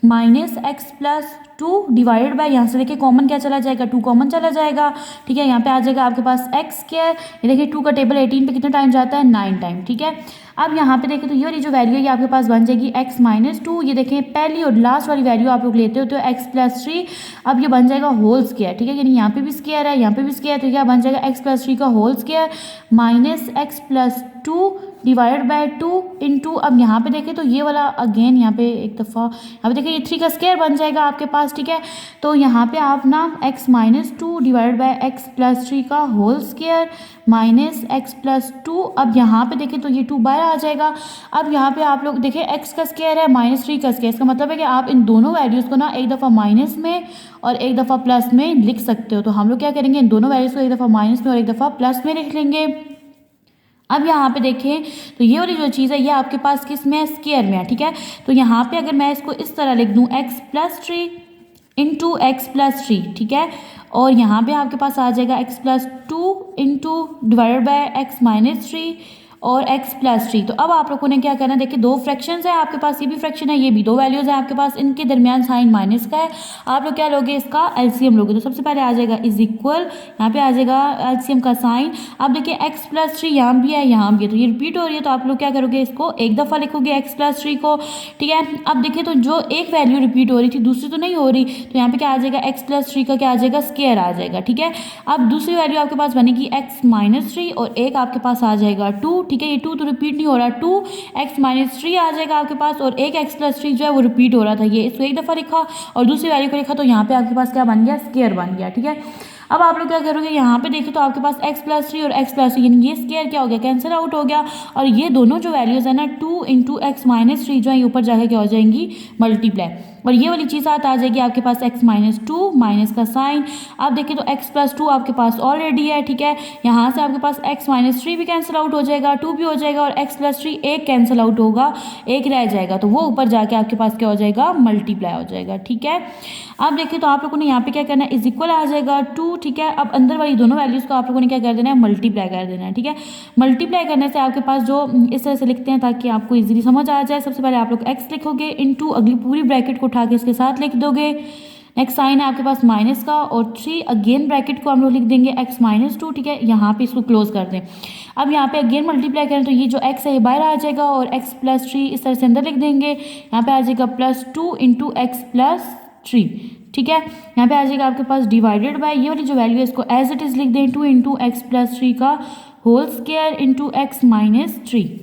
Minus x plus 2 divided bye, यहाँ से देखिए कॉमन क्या चला जाएगा, 2 कॉमन चला जाएगा, ठीक है। यहाँ पे आ जाएगा आपके पास एक्स स्क्वायर, ये देखिए 2 का टेबल 18 पे कितने टाइम जाता है, 9 टाइम, ठीक है। अब यहाँ पे देखिए तो ये वाली जो वैल्यू है ये आपके पास बन जाएगी x माइनस 2। ये देखें पहली और लास्ट वाली वैल्यू आप लोग लेते हो तो x प्लस 3। अब ये बन जाएगा होल स्क्वायर, ठीक है, यानी यहाँ पे भी स्क्वायर है, यहाँ पे भी स्क्वायर, तो क्या बन जाएगा x प्लस 3 का whole square minus x plus 2 divided by 2 into, अब यहाँ पे देखें तो ये वाला अगेन यहाँ पे एक दफ़ा यहाँ पे देखिए ये 3 का स्क्वायर बन जाएगा आपके पास, ठीक है। तो यहाँ पे आप ना x minus 2 divided by x plus 3 का whole square minus x plus 2। अब यहाँ पे देखें तो ये 2 बाहर आ जाएगा। अब यहाँ पे आप लोग देखें x का स्क्वायर है माइनस 3 का स्क्वायर, इसका मतलब है कि आप इन दोनों वैल्यूज़ को ना एक दफ़ा माइनस में और एक दफ़ा प्लस में लिख सकते हो। तो हम लोग क्या करेंगे, इन दोनों वैल्यूज़ को एक दफ़ा माइनस में और एक दफ़ा प्लस में लिख लेंगे। अब यहाँ पे देखें तो ये वाली जो चीज़ है ये आपके पास किस में है, स्क्वायर में है, ठीक है। तो यहाँ पे अगर मैं इसको इस तरह लिख दूँ x plus 3 into x plus 3, ठीक है, और यहाँ पे आपके पास आ जाएगा x plus 2 into divided by x minus 3 और x प्लस 3। तो अब आप लोगों ने क्या करना है, देखिए 2 फ्रैक्शंस है आपके पास, ये भी फ्रैक्शन है, ये भी 2 वैल्यूज़ है आपके पास, इनके दरमियान साइन माइनस का है। आप लोग क्या लोगे, इसका एलसीएम लोगे। तो सबसे पहले आ जाएगा इज इक्वल, यहाँ पे आ जाएगा एलसीएम का साइन। अब देखिए x प्लस 3 यहाँ भी है, यहाँ भी है, तो ये रिपीट हो रही है, तो आप लोग क्या करोगे, इसको एक दफ़ा लिखोगे x प्लस 3 को, ठीक है। अब देखिए तो जो एक वैल्यू रिपीट हो रही थी दूसरी तो नहीं हो रही, तो यहाँ पे क्या आ जाएगा, x प्लस 3 का क्या आ जाएगा, स्क्वायर आ जाएगा, ठीक है। अब दूसरी वैल्यू आपके पास बनेगी x माइनस 3 और एक आपके पास आ जाएगा 2, ठीक है। ये 2 तो रिपीट नहीं हो रहा, 2x माइनस 3 आ जाएगा आपके पास, और एक x प्लस 3 जो है वो रिपीट हो रहा था, ये इसको एक दफ़ा लिखा और दूसरी वैल्यू को लिखा, तो यहाँ पे आपके पास क्या बन गया, स्क्वायर बन गया, ठीक है। अब आप लोग क्या करोगे, यहाँ पे देखिए तो आपके पास x प्लस 3 और x प्लस 3 यानी ये स्क्वायर क्या हो गया, कैंसिल आउट हो गया, और ये दोनों जो वैल्यूज़ है ना 2 इंटू एक्स माइनस 3 जो है ये ऊपर जाकर क्या हो जाएंगी, मल्टीप्लाई, और ये वाली चीज़ साथ आ जाएगी आपके पास x माइनस 2 माइनस का साइन। अब देखिए तो x प्लस 2 आपके पास ऑलरेडी है, ठीक है। यहाँ से आपके पास x माइनस 3 भी कैंसिल आउट हो जाएगा, 2 भी हो जाएगा, और x प्लस 3 एक कैंसिल आउट होगा, एक रह जाएगा, तो वो ऊपर जाके आपके पास क्या हो जाएगा, मल्टीप्लाई हो जाएगा, ठीक है। अब देखिए तो आप लोगों ने यहाँ पे क्या करना है, इज इक्वल आ जाएगा 2, ठीक है। अब अंदर वाली दोनों वैल्यूज़ को आप लोगों ने क्या कर देना है, मल्टीप्लाई कर देना है, ठीक है। मल्टीप्लाई करने से आपके पास जो इस तरह से लिखते हैं ताकि आपको इजीली समझ आ जाए, सबसे पहले आप लोग x लिखोगे इंटू अगली पूरी ब्रैकेट को उठा के इसके साथ लिख दोगे। नेक्स्ट साइन है आपके पास माइनस का, और 3 अगेन ब्रैकेट को हम लोग लिख देंगे x माइनस 2, ठीक है। यहाँ पे इसको क्लोज कर दें। अब यहाँ पे अगेन मल्टीप्लाई करें तो ये जो x है ये बाहर आ जाएगा, और x प्लस 3 इस तरह से अंदर लिख देंगे। यहाँ पे आ जाएगा प्लस 2 इंटू एक्स प्लस 3, ठीक है। यहाँ पे आ जाएगा आपके पास डिवाइडेड बाय ये वाली जो वैल्यू है इसको एज इट इज़ लिख दें, 2 इंटू एक्स प्लस 3 का whole square into x minus 3।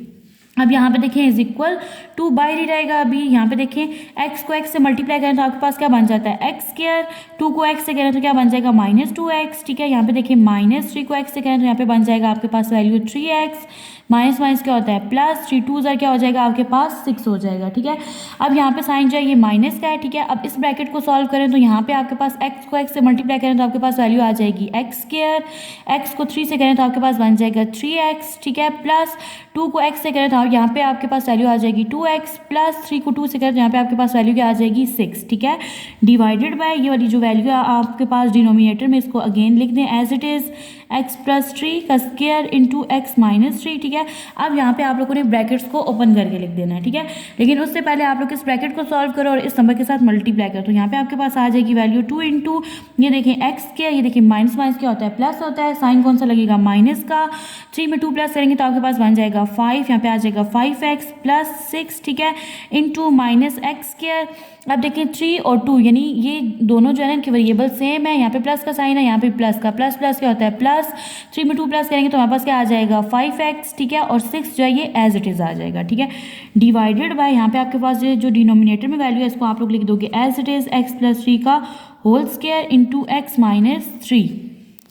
अब यहाँ पे देखें इज इक्वल 2 बाहर ही रहेगा। अभी यहाँ पे देखें x को x से मल्टीप्लाई करें तो आपके पास क्या बन जाता है, x स्क्वायर, 2 को x से करें तो क्या बन जाएगा, माइनस 2x, ठीक है। यहाँ पे देखें माइनस 3 को x से करें तो यहाँ पे बन जाएगा आपके पास वैल्यू 3x। माइनस माइनस क्या होता है प्लस, 3 2 क्या हो जाएगा आपके पास 6 हो जाएगा, ठीक है। अब यहाँ पे साइन जो है ये माइनस का है, ठीक है। अब इस ब्रैकेट को सॉल्व करें तो यहाँ पे आपके पास x को x से मल्टीप्लाई करें तो आपके पास वैल्यू आ जाएगी एक्स स्क्वायर, x को 3 से करें तो आपके पास बन जाएगा 3x, ठीक है, प्लस 2 को x से करें तो यहाँ पे आपके पास वैल्यू आ जाएगी 2x, प्लस 3 को 2 से करें तो यहाँ पे आपके पास वैल्यू क्या आ जाएगी 6, ठीक है, डिवाइडेड बाय ये वाली जो वैल्यू है आपके पास डिनोमिनेटर में इसको अगेन लिख दें as it is x plus 3 का स्क्वायर इंटू x माइनस 3, ठीक है। अब यहाँ पे आप लोगों ने ब्रैकेट्स को ओपन करके लिख देना है, ठीक है। लेकिन उससे पहले आप लोग इस ब्रैकेट को सॉल्व करो और इस नंबर के साथ मल्टीप्लाई करो तो यहाँ पे आपके पास आ जाएगी वैल्यू 2 इंटू ये देखें x क्या, ये देखिए माइनस माइनस क्या होता है प्लस होता है, साइन कौन सा लगेगा माइनस का, 3 में 2 प्लस करेंगे तो आपके पास बन जाएगा 5, यहाँ पे आ जाएगा 5x प्लस 6, ठीक है, इंटू माइनस एक्स स्क्वायर। अब देखें 3 और 2 यानी ये दोनों जो है ना इनके वेरिएबल सेम है, यहाँ पे प्लस का साइन है, यहाँ पे प्लस का, प्लस प्लस क्या होता है प्लस, 3 में 2 प्लस करेंगे तो हमारे पास क्या आ जाएगा 5x, ठीक है, और 6 जो है ये एज इट इज़ आ जाएगा, ठीक है, डिवाइडेड बाय यहाँ पे आपके पास जो डिनोमिनेटर में वैल्यू है इसको आप लोग लिख दोगे as it is x plus 3 का whole square into x minus 3।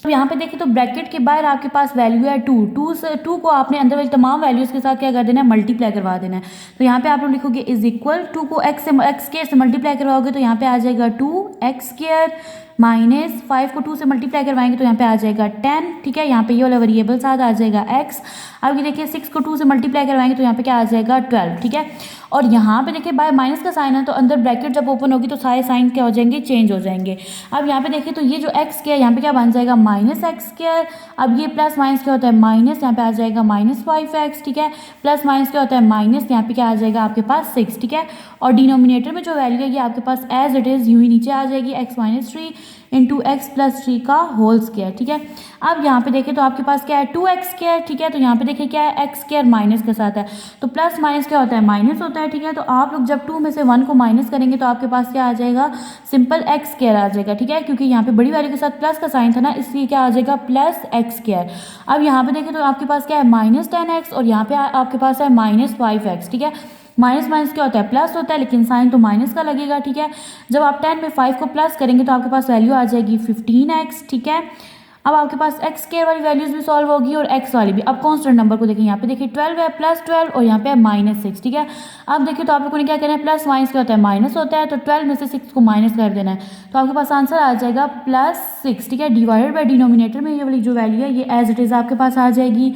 तो यहाँ पे देखें तो ब्रैकेट के बाहर आपके पास वैल्यू है 2 को आपने अंदर वाली तमाम वैल्यूज़ के साथ क्या कर देना है मल्टीप्लाई करवा देना है। तो यहाँ पे आप लोग लिखोगे इज इक्वल 2 को x स्क्वायर से मल्टीप्लाई करवाओगे तो यहाँ पे आ जाएगा 2x स्क्वायर माइनस 5 को 2 से मल्टीप्लाई करवाएंगे तो यहाँ पे आ जाएगा 10, ठीक है, यहाँ पे ये वाला वेरिएबल साथ आ जाएगा x। अब ये देखिए 6 को 2 से मल्टीप्लाई करवाएंगे तो यहाँ पे क्या आ जाएगा 12, ठीक है। और यहाँ पे देखिए बाय माइनस का साइन है तो अंदर ब्रैकेट जब ओपन होगी तो सारे साइन क्या हो जाएंगे चेंज हो जाएंगे। अब यहाँ पे देखिए तो ये जो x क्या है यहाँ पे क्या बन जाएगा माइनस एक्स स्क्वायर, अब ये प्लस माइनस क्या होता है माइनस, यहाँ पे आ जाएगा माइनस 5x, ठीक है, प्लस माइनस क्या होता है माइनस, यहाँ पे क्या आ जाएगा आपके पास 6, ठीक है, और डिनोमिनेटर में जो वैल्यू है ये आपके पास एज इट इज़ यूँ ही नीचे आ जाएगी x minus 3 into x plus 3 का होल स्क्वायर, ठीक है। अब यहाँ पे देखें तो आपके पास क्या है 2x स्क्वायर, ठीक है, तो यहाँ पे देखिए क्या है x स्क्वायर माइनस के साथ है तो प्लस माइनस क्या होता है माइनस होता है, ठीक है। तो आप लोग जब 2 में से 1 को माइनस करेंगे तो आपके पास क्या आ जाएगा सिंपल x स्क्वायर आ जाएगा, ठीक है, क्योंकि यहाँ पे बड़ी वैल्यू के साथ प्लस का साइन था ना इसलिए क्या आ जाएगा प्लस x स्क्वायर। अब यहाँ पे देखें तो आपके पास क्या है माइनस 10x और यहाँ पे आपके पास है माइनस 5x, ठीक है। माइनस माइनस क्या होता है प्लस होता है लेकिन साइन तो माइनस का लगेगा, ठीक है। जब आप 10 में 5 को प्लस करेंगे तो आपके पास वैल्यू आ जाएगी 15x, ठीक है। अब आपके पास x स्क्वायर वाली वैल्यूज भी सॉल्व होगी और x वाली भी। अब कांस्टेंट नंबर को देखिए यहाँ पे देखिए 12 है प्लस 12 और यहाँ पे है माइनस 6, ठीक है। अब देखिए तो आप लोगों ने क्या करना है प्लस माइनस क्या होता है माइनस होता है तो 12 में से 6 को माइनस कर देना है तो आपके पास आंसर आ जाएगा +6, ठीक है, डिवाइडेड बाय डिनोमिनेटर में ये वाली जो वैल्यू है ये एज इट इज़ आपके पास आ जाएगी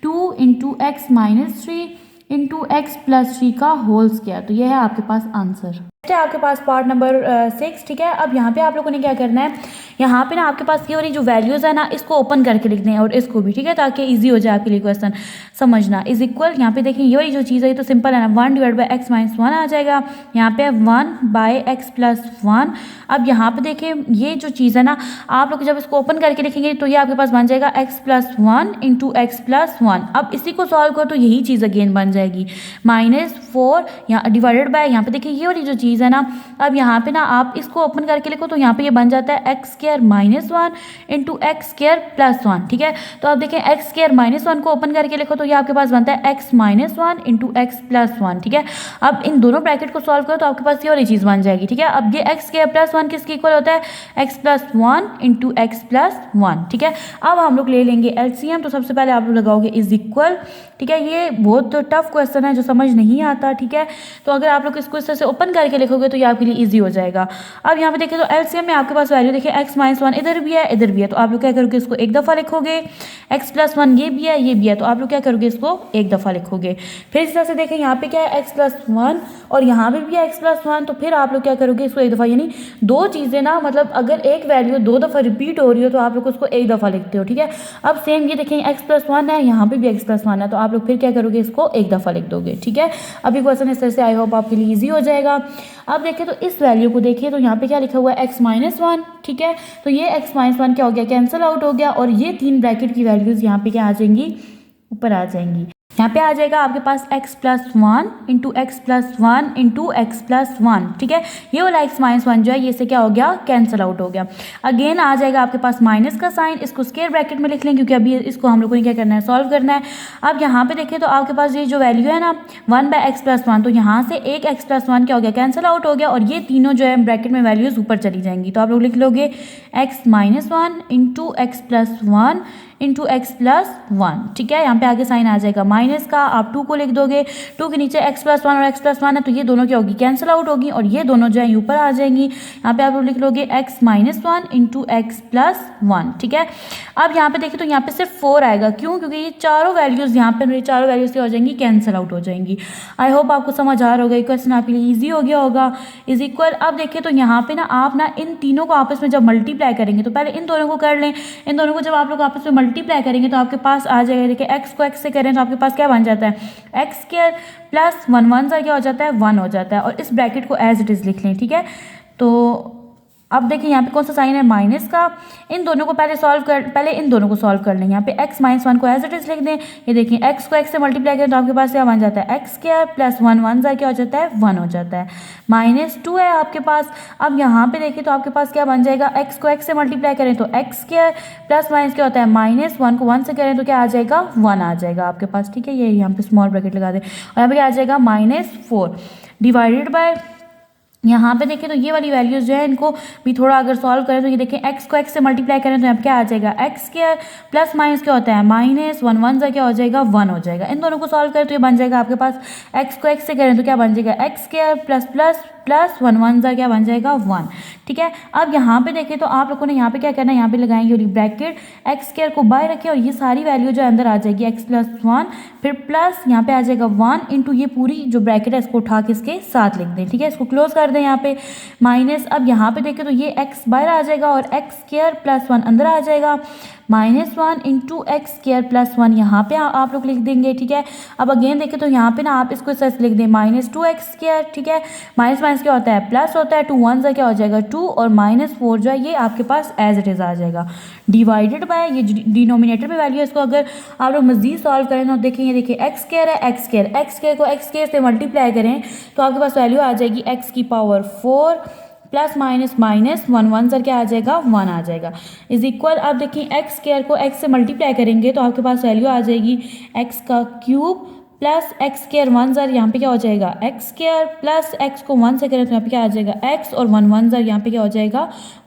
2 into x minus 3 into x plus 3 का होल स्क्वायर। तो ये है आपके पास आंसर। है आपके पास पार्ट नंबर 6, ठीक है। अब यहाँ पे आप लोगों ने क्या करना है यहाँ पे ना आपके पास ये वाली जो वैल्यूज़ है ना इसको ओपन करके लिख दें और इसको भी, ठीक है, ताकि इजी हो जाए आपके लिए क्वेश्चन समझना। इज इक्वल यहाँ पे देखिए ये वाली जो चीज़ है ये तो सिंपल है ना 1 डिवाइड बाई एक्स माइनस 1 आ जाएगा, यहाँ पे 1 बाई एक्स प्लस 1। अब यहाँ पे देखिए ये जो चीज़ है ना आप लोग जब इसको ओपन करके लिखेंगे तो ये आपके पास बन जाएगा x plus 1 into x plus 1। अब इसी को सॉल्व करो तो यही चीज़ अगेन बन जाएगी -4 यहाँ डिवाइडेड बाय यहाँ पे देखिए ये वाली जो चीज़ है ना अब यहाँ पे ना आप इसको ओपन करके लिखो तो यहाँ पे ये बन जाता है x square -1 into x square plus 1, ठीक है। तो अब देखें एक्स स्क्वायर -1 को ओपन करके लिखो तो ये आपके पास बनता है एक्स -1 इंटू एक्स प्लस 1, ठीक है। अब इन दोनों ब्रैकेट को सॉल्व करो तो आपके पास ये वाली चीज़ बन जाएगी, ठीक है। अब ये एक्स स्क्वायर प्लस 1 किसके इक्वल होता है x plus 1 into x plus 1, ठीक है। अब हम लोग ले लेंगे एलसीएम। तो सबसे पहले आप लोग लगाओगे इज इक्वल, ठीक है। ये बहुत टफ क्वेश्चन है जो समझ नहीं आता, ठीक है। तो अगर आप लोग इसको इस तरह से ओपन करके लिखोगे तो ये आपके लिए इजी हो जाएगा। अब यहाँ पे देखिए तो एलसीएम में आपके पास वैल्यू देखिए एक्स -1 इधर भी है इधर भी है तो आप लोग क्या करोगे इसको एक दफ़ा लिखोगे, एक्स प्लस 1 ये भी है ये भी है तो आप लोग क्या करोगे इसको एक दफ़ा लिखोगे। फिर इस तरह से देखें यहाँ पे क्या है एक्स प्लस 1 और यहाँ पे भी है एक्स प्लस 1 तो फिर आप लोग क्या करोगे इसको एक दफ़ा, यानी दो चीज़ें ना मतलब अगर एक वैल्यू दो दफ़ा रिपीट हो रही हो तो आप लोग उसको एक दफ़ा लिखते हो, ठीक है। अब सेम ये देखें एक्स प्लस 1 है यहाँ पे भी एक्स प्लस 1 है तो आप लोग फिर क्या करोगे इसको एक दफ़ा लिख दोगे, ठीक है। अभी क्वेश्चन इस तरह से आई होप आपके लिए ईजी हो जाएगा। अब देखिए तो इस वैल्यू को देखिए तो यहाँ पे क्या लिखा हुआ है एक्स -1, ठीक है। तो ये एक्स -1 क्या हो गया कैंसिल आउट हो गया और ये 3 ब्रैकेट की वैल्यूज़ यहाँ पे क्या आ जाएंगी ऊपर आ जाएंगी। यहाँ पे आ जाएगा आपके पास x plus 1 into x plus 1 into x plus 1, ठीक है। ये वाला x -1 जो है ये से क्या हो गया कैंसिल आउट हो गया। अगेन आ जाएगा आपके पास माइनस का साइन, इसको स्क्वायर ब्रैकेट में लिख लें क्योंकि अभी इसको हम लोगों ने क्या करना है सॉल्व करना है। अब यहाँ पे देखिए तो आपके पास ये जो वैल्यू है ना 1 बाई एक्स प्लस 1 तो यहाँ से एक x प्लस 1 क्या हो गया कैंसिल आउट हो गया और ये तीनों जो है ब्रैकेट में वैल्यूज़ ऊपर चली जाएंगी तो आप लोग लिख लोगे x -1 into x plus 1 into x plus one. ठीक है, यहाँ पे आगे साइन आ जाएगा माइनस का, आप 2 को लिख दोगे, 2 के नीचे एक्स प्लस वन और एक्स प्लस वन है तो ये दोनों क्या होगी, कैंसिल आउट होगी और ये दोनों जो है ऊपर आ जाएंगी। यहाँ पे आप लिख लोगे x minus one into x plus one. ठीक है, अब यहाँ पे देखिए तो यहाँ पे सिर्फ 4 आएगा, क्यों, क्योंकि ये चारों वैल्यूज़ यहाँ पे चारों वैल्यूज़ क्या हो जाएंगी, कैंसिल आउट हो जाएंगी। आई होप आपको समझ आ रहा होगा, क्वेश्चन आपके लिए ईजी हो गया होगा। इज इक्वल, अब देखिए तो यहाँ पे ना आप ना इन तीनों को आपस में जब मल्टीप्लाई करेंगे तो पहले इन दोनों को कर लें, इन दोनों को जब आप लोग आपस में मल्टीप्लाई करेंगे तो आपके पास आ जाएगा, देखिए एक्स को एक्स से करें तो आपके पास क्या बन जाता है, x square plus one one सा क्या हो जाता है, 1 हो जाता है, और इस ब्रैकेट को एज इट इज़ लिख लें। ठीक है, तो अब देखिए यहाँ पे कौन सा साइन है, माइनस का। इन दोनों को पहले इन दोनों को सॉल्व कर लें। यहाँ पे x माइनस वन को एज इट इज लिख दें। ये देखिए x को x से मल्टीप्लाई करें तो आपके पास क्या बन जाता है, x square plus one one सा क्या हो जाता है, 1 हो जाता है। -2 है आपके पास। अब यहाँ पे देखिए तो आपके पास क्या बन जाएगा, x को x से मल्टीप्लाई करें तो एक्स स्क्वायर प्लस माइनस क्या होता है, -1 को 1 से करें तो क्या आ जाएगा, 1 आ जाएगा आपके पास। ठीक है, ये यहाँ पे स्मॉल ब्रैकेट लगा दें और यहाँ पे क्या आ जाएगा, -4 डिवाइडेड बाय, यहाँ पे देखिए तो ये वाली वैल्यूज़ जो है इनको भी थोड़ा अगर सॉल्व करें तो ये देखिए x को x से मल्टीप्लाई करें तो यहाँ पे क्या आ जाएगा, एक्स स्क्वायर प्लस माइनस क्या होता है, -1 1 से क्या हो जाएगा, 1 हो जाएगा। इन दोनों को सॉल्व करें तो ये बन जाएगा आपके पास, x को x से करें तो क्या बन जाएगा, x square plus plus plus 1 1 सा क्या बन जाएगा, 1। ठीक है, अब यहाँ पे देखें तो आप लोगों ने यहाँ पे क्या करना है, यहाँ पे लगाएंगे और ब्रैकेट एक्स स्क्वायर को बाय रखें और ये सारी वैल्यू जो अंदर आ जाएगी x प्लस 1, फिर प्लस यहाँ पे आ जाएगा 1 इंटू ये पूरी जो ब्रैकेट है इसको उठा के इसके साथ लिख दें। ठीक है, इसको क्लोज कर दें यहाँ पे माइनस। अब यहाँ पे देखें तो ये x बाहर आ जाएगा और एक्स स्क्वायर प्लस 1 अंदर आ जाएगा, -1 इंटू एक्स स्क्वायर प्लस 1 यहाँ पे आप लोग लिख देंगे। ठीक है, अब अगेन देखें तो यहाँ पे ना आप इसको सच लिख दें -2 एक्स स्क्वायर। ठीक है, माइनस माइनस क्या होता है, प्लस होता है, 2 1 से क्या हो जाएगा 2 और -4 जो है ये आपके पास एज इट इज़ आ जाएगा, डिवाइडेड बाय ये डिनोमिनेटर में वैल्यू है, इसको अगर आप लोग मजीद सॉल्व करें तो देखेंगे, देखिए एक्स स्क्वायर है, एक्स स्क्वायर को एक्स स्क्वायर से मल्टीप्लाई करें तो आपके पास वैल्यू आ जाएगी एक्स की power 4 plus minus minus 1 1 sir क्या आ जाएगा, 1 आ जाएगा, इज इक्वल। आप देखिए एक्स स्क्वायर को एक्स से मल्टीप्लाई करेंगे तो आपके पास वैल्यू आ जाएगी एक्स का cube plus x square 1 sir यहाँ पे क्या हो जाएगा, एक्स स्क्वायर प्लस एक्स को 1 से करें तो यहाँ पे क्या आ जाएगा, एक्स और 1 1 सर यहाँ पे क्या हो जाएगा,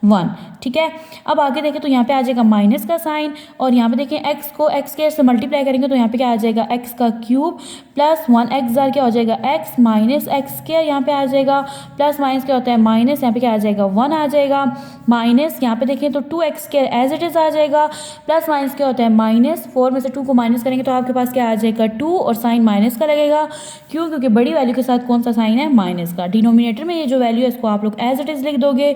1। ठीक है, अब आगे देखें तो यहाँ पे आ जाएगा माइनस का साइन और यहाँ पे देखें एक्स को एक्स स्क्वायर से मल्टीप्लाई करेंगे तो यहाँ पे क्या आ जाएगा, एक्स का क्यूब प्लस 1 एक्स सर क्या हो जाएगा, एक्स माइनस एक्स स्क्वायर यहाँ पे आ जाएगा, प्लस माइनस क्या होता है, माइनस यहाँ पे क्या आ जाएगा, 1 आ जाएगा, माइनस यहाँ पे देखें तो 2 x square as it is आ जाएगा, प्लस माइनस क्या होता है, -4 में से 2 को माइनस करेंगे तो आपके पास क्या आ जाएगा, 2 और साइन माइनस का लगेगा। क्यों, क्योंकि बड़ी वैल्यू के साथ कौन सा साइन है, माइनस का। डिनोमिनेटर में ये जो वैल्यू है इसको आप लोग एज इट इज़ लिख दोगे।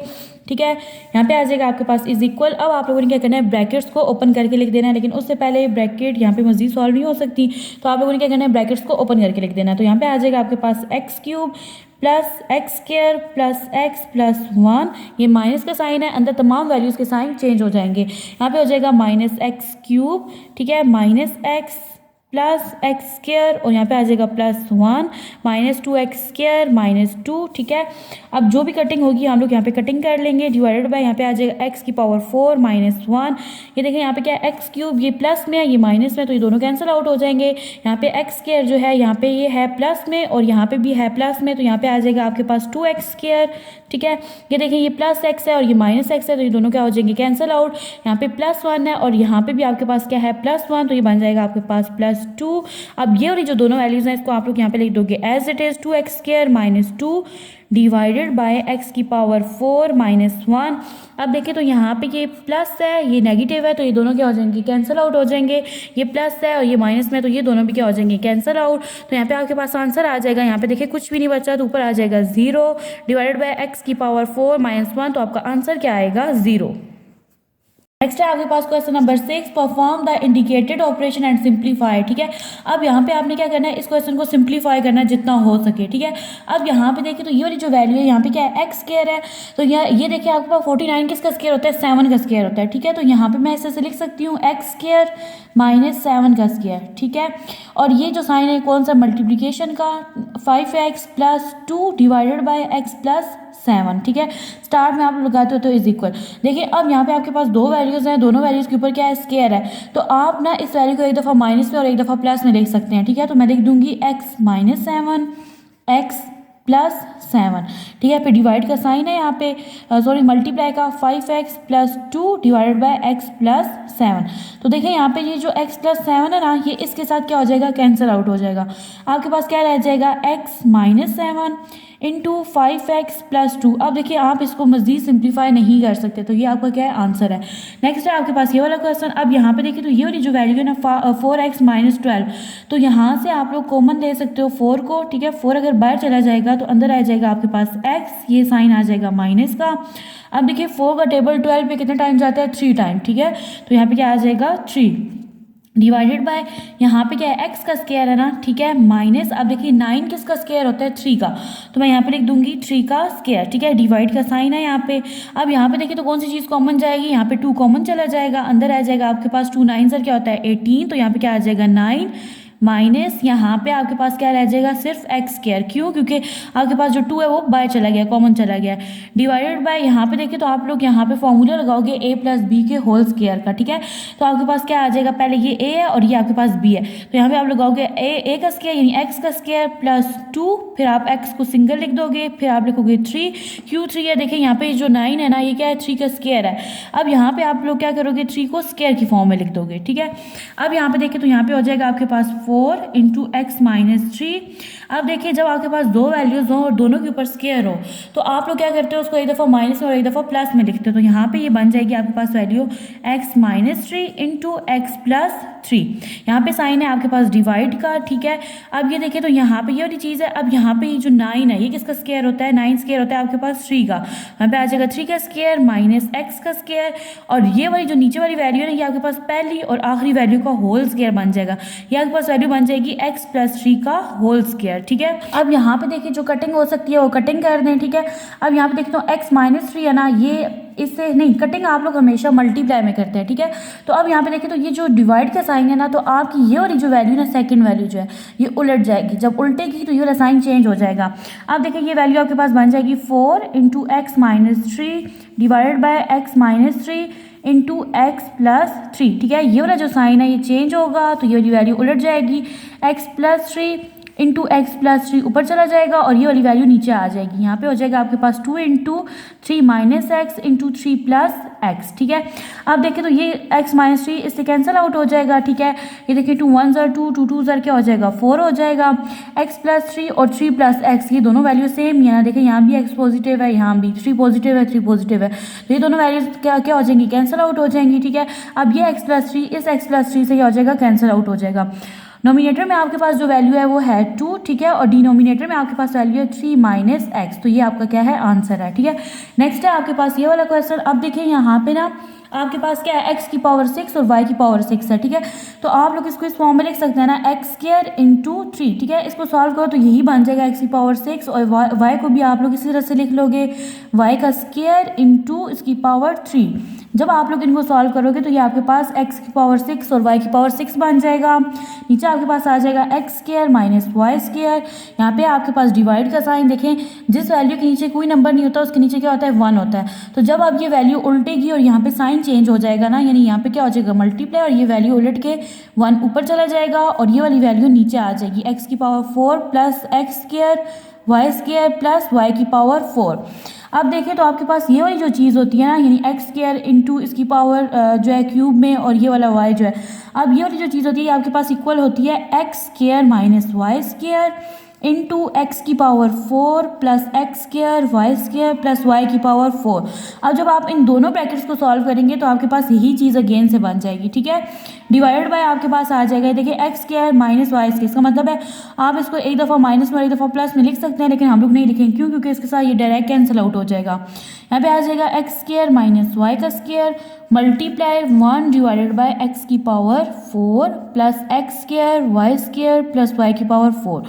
ठीक है, यहाँ पे आ जाएगा आपके पास इज इक्वल। अब आप लोगों ने क्या करना है, ब्रैकेट्स को ओपन करके लिख देना है, लेकिन उससे पहले ब्रैकेट यहाँ पे मजीद सॉल्व नहीं हो सकती, तो आप लोगों ने क्या करना है, ब्रैकेट्स को ओपन करके लिख देना है। तो यहाँ पे आ जाएगा आपके पास x cube plus x square plus x plus 1, ये माइनस का साइन है, अंदर तमाम वैल्यूज़ के साइन चेंज हो जाएंगे। यहाँ पे हो जाएगा माइनस एक्स क्यूब, ठीक है, minus x plus x square और यहाँ पे आ जाएगा +1 -2 एक्स स्क्वायर -2। ठीक है, अब जो भी कटिंग होगी हम लोग यहाँ पे कटिंग कर लेंगे, डिवाइडेड बाय यहाँ पे आ जाएगा एक्स की पावर 4 -1। ये देखिए यहाँ पे क्या है, एक्स क्यूब ये प्लस में है, ये माइनस में, तो ये दोनों कैंसिल आउट हो जाएंगे। यहाँ पे एक्स स्क्वायर जो है यहाँ पे ये है प्लस में और यहाँ पे भी है प्लस में, तो यहाँ पे आ जाएगा आपके पास 2 एक्स स्क्वायर। ठीक है, ये देखिए ये प्लस एक्स है और ये माइनस एक्स है, तो ये दोनों क्या हो जाएंगे, कैंसिल आउट। यहाँ पे +1 है और यहाँ पे भी आपके पास क्या है, +1, तो ये बन जाएगा आपके पास +2। अब ये वाली जो दोनों वैल्यूज हैं इसको आप लोग यहाँ पे लिख दोगे as it is, 2 x square -2 divided by x की पावर 4 -1। अब देखिए तो यहाँ पे ये प्लस है, ये नेगेटिव है, तो ये दोनों क्या हो जाएंगे, कैंसिल आउट हो जाएंगे। ये प्लस है और ये माइनस में, तो ये दोनों भी क्या हो जाएंगे, कैंसिल आउट। तो यहाँ पे आपके पास आंसर आ जाएगा, यहाँ पे देखिए कुछ भी नहीं बचा तो ऊपर आ जाएगा 0 डिवाइडेड बाय एक्स की पावर 4 -1, तो आपका आंसर क्या आएगा, 0। नेक्स्ट है आपके पास question number 6, perform the indicated operation and simplify. ठीक है, अब यहाँ पे आपने क्या करना है, इस क्वेश्चन को सिंप्लीफाई करना है जितना हो सके। ठीक है, अब यहाँ पे देखिए तो ये वाली जो वैल्यू है यहाँ पे क्या है, एक्स स्क्वायर है, तो ये देखिए आपके पास 49 किसका स्क्वायर होता है, 7 का स्क्वायर होता है। ठीक है, तो यहाँ पे मैं ऐसे लिख सकती हूँ एक्स स्क्वायर -7 का स्क्वायर। ठीक है, और ये जो साइन है कौन सा, मल्टीप्लीकेशन का, 5x + 2 डिवाइडेड बाय x + 7। ठीक है, स्टार्ट में आप लगाते हो तो इज इक्वल। देखिए अब यहाँ पे आपके पास दो वैल्यूज़ हैं, दोनों वैल्यूज़ के ऊपर क्या है, स्क्वायर है, तो आप ना इस वैल्यू को एक दफ़ा माइनस में और एक दफ़ा प्लस में लिख सकते हैं। ठीक है, तो मैं लिख दूंगी x -7 x +7, ठीक है। फिर डिवाइड का साइन है यहाँ पे, सॉरी मल्टीप्लाई का, 5x + 2 डिवाइडेड बाय x + 7। तो देखिए यहाँ पे ये जो x + 7 है ना, ये इसके साथ क्या हो जाएगा, कैंसिल आउट हो जाएगा। आपके पास क्या रह जाएगा, x - 7 इंटू 5x + 2। अब देखिए आप इसको मज़ीद सिंप्लीफाई नहीं कर सकते, तो ये आपका क्या है, आंसर है। नेक्स्ट है आपके पास ये वाला क्वेश्चन। अब यहाँ पे देखिए तो ये वाली जो वैल्यू है ना 4x - 12, तो यहाँ से आप लोग कॉमन ले सकते हो 4 को, ठीक है। 4 अगर बाहर चला जाएगा तो अंदर आ जाएगा आपके पास x, ये साइन आ जाएगा माइनस का। अब देखिए 4 का टेबल 12 पे कितने टाइम जाता है, 3 टाइम, ठीक है। तो यहाँ पे क्या आ जाएगा, 3 डिवाइडेड बाय, यहाँ पे क्या है, x का स्क्वायर है ना, ठीक है, माइनस। अब देखिए 9 किसका स्क्वायर होता है, 3 का, तो मैं यहाँ पे लिख दूंगी 3 का स्क्वायर, ठीक है। डिवाइड का साइन है यहाँ पे। अब यहाँ पे देखिए तो कौन सी चीज़ कॉमन जाएगी, यहाँ पे 2 कॉमन चला जाएगा, अंदर आ जाएगा आपके पास 2 9 सर क्या होता है 18, तो यहाँ पे क्या आ जाएगा 9 माइनस, यहाँ पे आपके पास क्या रह जाएगा, सिर्फ एक्स स्क्वायर। क्यों, क्योंकि आपके पास जो 2 है वो बाय चला गया, कॉमन चला गया, डिवाइडेड बाय, यहाँ पे देखिए तो आप लोग यहाँ पे फॉर्मूला लगाओगे a + b के होल स्क्वायर का, ठीक है। तो आपके पास क्या आ जाएगा, पहले ये a है और ये आपके पास b है, तो यहाँ पे आप लगाओगे a का स्क्वायर यानी x का स्क्वायर प्लस 2, फिर आप x को सिंगल लिख दोगे, फिर आप लिखोगे 3, क्यों 3 है, देखिए यहाँ पे जो 9 है ना, ये क्या है 3 का स्क्वायर है। अब यहाँ पे आप लोग क्या करोगे, 3 को स्क्वायर की फॉर्म में लिख दोगे, ठीक है। अब यहाँ पे देखिए तो यहाँ पे हो जाएगा आपके पास 4 × x - 3। अब देखिए जब आपके पास दो वैल्यूज हो और दोनों के ऊपर स्क्वायर हो, तो आप लोग क्या करते हो, उसको एक दफ़ा माइनस में और एक दफ़ा प्लस में लिखते हो, तो यहाँ पे ये बन जाएगी आपके पास वैल्यू x - 3 × x + 3। यहाँ पे साइन है आपके पास डिवाइड का, ठीक है। अब ये देखिए तो यहाँ पे ये वाली चीज़ है। अब यहाँ पे ये जो 9 है, ये किसका स्क्वायर होता है, 9 स्क्वायर होता है आपके पास 3 का, यहाँ पे आ जाएगा 3 का स्क्वायर माइनस x का स्क्वायर, और ये वाली जो नीचे वाली वैल्यू है ना, ये आपके पास पहली और आखिरी वैल्यू का होल स्क्वायर बन जाएगा। ये आपके पास वैल्यू बन जाएगी x + 3 का होल स्क्वायर, ठीक है। अब यहाँ पे देखिए जो कटिंग हो सकती है वो कटिंग कर दें, ठीक है। अब यहाँ पे देखते हो x - 3 है ना, ये इससे नहीं, कटिंग आप लोग हमेशा मल्टीप्लाई में करते हैं, ठीक है। तो अब यहाँ पे देखिए तो ये जो डिवाइड का साइन है ना, तो आपकी ये वाली जो वैल्यू ना, सेकंड वैल्यू जो है ये उलट जाएगी। जब उल्टेगी तो ये वाला साइन चेंज हो जाएगा। अब देखिए ये वैल्यू आपके पास बन जाएगी 4 × x - 3 divided by x - 3 × x + 3, ठीक है। ये वाला जो साइन है ये चेंज होगा, तो ये वाली वैल्यू उलट जाएगी, x + 3 × x + 3 ऊपर चला जाएगा और ये वाली वैल्यू नीचे आ जाएगी। यहाँ पे हो जाएगा आपके पास 2 × 3 - x × 3 + x, ठीक है। अब देखिए तो ये x - 3 इससे कैंसिल आउट हो जाएगा, ठीक है। ये देखिए 2 1 ज़र 2, 2 2 ज़र क्या हो जाएगा 4 हो जाएगा। x + 3 और 3 + x, ये दोनों वैल्यू सेम ही है ना, देखिए यहाँ भी x पॉजिटिव है, यहाँ भी 3 पॉजिटिव है, 3 पॉजिटिव है, तो ये दोनों वैल्यूज क्या क्या हो जाएंगी, कैंसिल आउट हो जाएंगी, ठीक है। अब ये x + 3 इस x + 3 से क्या हो जाएगा, कैंसिल आउट हो जाएगा। नोमिनेटर में आपके पास जो वैल्यू है वो है 2, ठीक है, और डिनोमिनेटर में आपके पास वैल्यू है 3 - x, तो ये आपका क्या है, आंसर है, ठीक है। नेक्स्ट है आपके पास ये वाला क्वेश्चन। अब देखिए यहाँ पे ना आपके पास क्या है, x की पावर 6 और y की पावर 6 है, ठीक है। तो आप लोग इसको इस फॉर्म में लिख सकते हैं ना, x² × 3, ठीक है। इसको सॉल्व करो तो यही बन जाएगा x की पावर 6, और y को भी आप लोग इसी तरह से लिख लोगे, y का स्क्वायर × इसकी पावर 3। जब आप लोग इनको सॉल्व करोगे तो ये आपके पास x की पावर 6 और y की पावर 6 बन जाएगा। नीचे आपके पास आ जाएगा x² - y²। यहाँ पे आपके पास डिवाइड का साइन देखें, जिस वैल्यू के नीचे कोई नंबर नहीं होता उसके नीचे क्या होता है, 1 होता है। तो जब अब ये वैल्यू उल्टेगी और यहाँ पे साइन चेंज हो जाएगा ना, यानी यहाँ पे क्या हो जाएगा, मल्टीप्लाई, और ये वैल्यू उलट के 1 ऊपर चला जाएगा और ये वाली वैल्यू नीचे आ जाएगी, x की पावर 4 + x² y² + y की पावर 4। अब देखिए तो आपके पास ये वाली जो चीज़ होती है ना, यानी x² × इसकी पावर जो है क्यूब में, और ये वाला y जो है, अब ये वाली जो चीज़ होती है आपके पास इक्वल होती है x² - y² × x की पावर 4 + x² y² + y की पावर 4। अब जब आप इन दोनों ब्रैकेट्स को सॉल्व करेंगे तो आपके पास यही चीज़ अगेन से बन जाएगी, ठीक है। डिवाइडेड बाय आपके पास आ जाएगा, देखिए x² - y², इसका मतलब है आप इसको एक दफ़ा माइनस में और एक दफ़ा प्लस में लिख सकते हैं, लेकिन हम लोग नहीं लिखेंगे, क्यों, क्योंकि इसके साथ ये डायरेक्ट कैंसिल आउट हो जाएगा। यहाँ पे आ जाएगा x² - y² multiply 1 divided by x की पावर 4 + x² y² + y की पावर 4।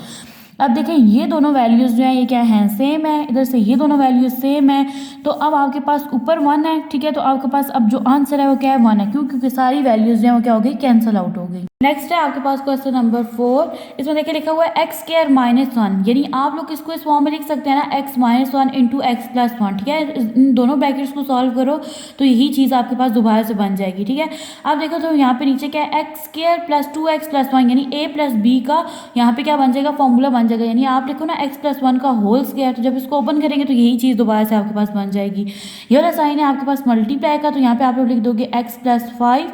अब देखें ये दोनों वैल्यूज़ जो हैं ये क्या हैं, सेम है, इधर से ये दोनों वैल्यूज़ सेम है, तो अब आपके पास ऊपर 1 है, ठीक है। तो आपके पास अब जो आंसर है वो क्या है, 1 है, क्यों, क्योंकि सारी वैल्यूज़ जो हैं वो क्या हो गई, कैंसिल आउट हो गई। नेक्स्ट है आपके पास क्वेश्चन नंबर 4। इसमें देखिए लिखा हुआ है एक्स स्क्वायर माइनस वन, यानी आप लोग इसको इस फॉर्म में लिख सकते हैं ना, x minus one into x plus one. ठीक है, इन दोनों ब्रैकेट्स को सॉल्व करो तो यही चीज़ आपके पास दोबारा से बन जाएगी। ठीक है, अब देखो तो यहाँ पे नीचे क्या है, x square plus two x plus one, यानी ए प्लस बी का यहाँ पे क्या बन जाएगा, फॉर्मूला बन जाएगा। यानी आप लिखो ना एक्स प्लस वन का होल स्क्वायर, तो जब इसको ओपन करेंगे तो यही चीज़ दोबारा से आपके पास बन जाएगी। ये वाला साइन है आपके पास मल्टीप्लाई का, तो यहाँ पे आप लोग लिख दोगे एक्स प्लस फाइव।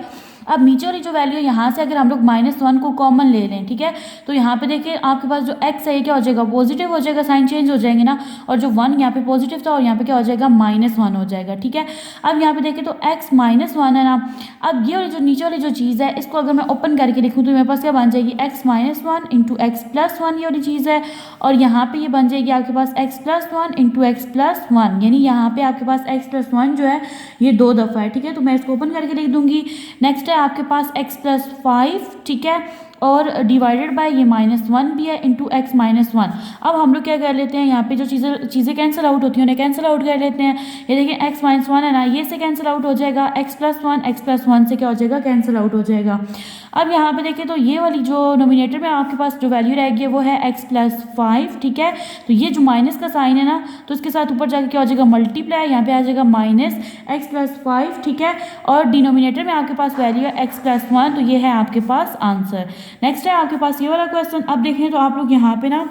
अब नीचे वाली जो वैल्यू है यहाँ से अगर हम लोग माइनस वन को कॉमन ले लें, ठीक है, तो यहाँ पे देखिए आपके पास जो एक्स है ये क्या हो जाएगा, पॉजिटिव हो जाएगा, साइन चेंज हो जाएंगे ना, और जो वन यहाँ पे पॉजिटिव था और यहाँ पे क्या हो जाएगा, माइनस वन हो जाएगा। ठीक है, अब यहाँ पे देखिए तो एक्स माइनस वन है ना, अब ये वाली जो नीचे वाली जो चीज़ है इसको अगर मैं ओपन करके लिखूँ तो मेरे पास क्या बन जाएगी, x minus one into x plus one, ये वाली चीज़ है, और यहाँ पे ये बन जाएगी आपके पास x plus one into x plus one, यानी यहाँ पे आपके पास एक्स प्लस वन जो है ये दो दफ़ा है। ठीक है, तो मैं इसको ओपन करके लिख दूंगी। नेक्स्ट है आपके पास एक्स प्लस फाइव, ठीक है, और डिवाइडेड बाय ये माइनस वन भी है इंटू एक्स माइनस वन। अब हम लोग क्या कर लेते हैं, यहाँ पे जो चीज़ें कैंसिल आउट होती हैं उन्हें कैंसिल आउट कर लेते हैं। ये देखिए एक्स माइनस वन है ना, ये से कैंसिल आउट हो जाएगा, एक्स प्लस वन से क्या हो जाएगा, कैंसिल आउट हो जाएगा। अब यहाँ पे देखिए तो ये वाली जो नोमिनेटर में आपके पास जो वैल्यू रहेगी वो है एक्स प्लस फाइव। ठीक है, तो ये जो माइनस का साइन है ना, तो इसके साथ ऊपर जाकर क्या हो जाएगा, मल्टीप्लाई, यहाँ पे आ जाएगा माइनस एक्स प्लस फाइव। ठीक है, और डिनोमिनेटर में आपके पास वैल्यू है एक्स प्लस वन, तो ये है आपके पास आंसर। नेक्स्ट है आपके पास ये वाला क्वेश्चन। अब देखें तो आप लोग यहाँ पे ना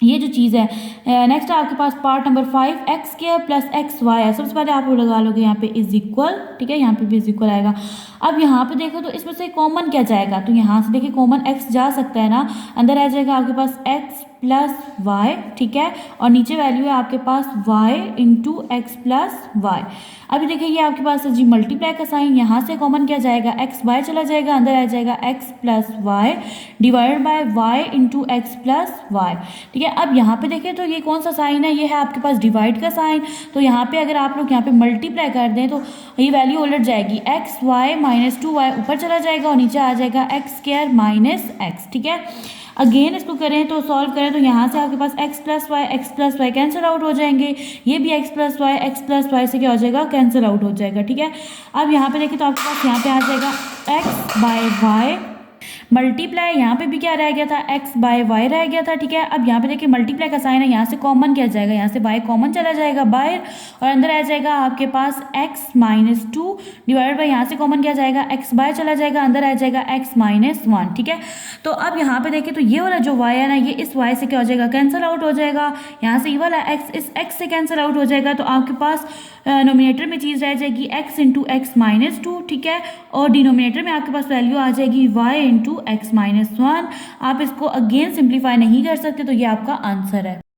ये जो चीज़ है, नेक्स्ट है आपके पास part number 5, x square plus x y है। सबसे पहले आप लोग लगा लोगे यहाँ पे इज इक्वल, ठीक है, यहाँ पे भी इज इक्वल आएगा। अब यहाँ पे देखो तो इसमें से कॉमन क्या जाएगा, तो यहाँ से देखिए कॉमन एक्स जा सकता है ना, अंदर आ जाएगा आपके पास एक्स प्लस वाई। ठीक है, और नीचे वैल्यू है आपके पास y into x plus y. अभी देखिए ये आपके पास है जी मल्टीप्लाई का साइन, यहाँ से कॉमन क्या जाएगा, एक्स वाई चला जाएगा, अंदर आ जाएगा x plus y divided by y into x plus y. ठीक है, अब यहाँ पे देखिए तो ये कौन सा साइन है, ये है आपके पास डिवाइड का साइन, तो यहाँ पे अगर आप लोग यहाँ पे मल्टीप्लाई कर दें तो ये वैल्यू उलट जाएगी, x y minus two y ऊपर चला जाएगा और नीचे आ जाएगा एक्स स्क्वायर माइनस एक्स। ठीक है, अगेन इसको करें तो सॉल्व करें तो यहाँ से आपके पास x plus y cancel out हो जाएंगे, ये भी एक्स प्लस वाई से क्या हो जाएगा, कैंसिल आउट हो जाएगा। ठीक है, अब यहाँ पे देखिए तो आपके पास यहाँ पे आ जाएगा एक्स बाय वाई मल्टीप्लाई, यहाँ पे भी क्या रह गया था, एक्स बाय वाई रह गया था। ठीक है, अब यहाँ पे देखिए मल्टीप्लाई का साइन है, यहाँ से कॉमन क्या जाएगा, यहाँ से वाई कॉमन चला जाएगा बाहर और अंदर आ जाएगा आपके पास x minus two divide by यहाँ से कॉमन क्या जाएगा, एक्स बाय चला जाएगा, अंदर आ जाएगा एक्स माइनस वन। ठीक है, तो अब यहाँ पे देखिए तो ये वाला जो वाई है ना, ये इस वाई से क्या हो जाएगा, कैंसिल आउट हो जाएगा, यहाँ से ये वाला एक्स इस एक्स से कैंसिल आउट हो जाएगा, तो आपके पास नोमिनेटर में चीज़ रह जाएगी x into x minus to. ठीक है, और डिनोमिनेटर में आपके पास वैल्यू आ जाएगी y into x minus one. आप इसको अगेन सिंप्लीफाई नहीं कर सकते, तो ये आपका आंसर है।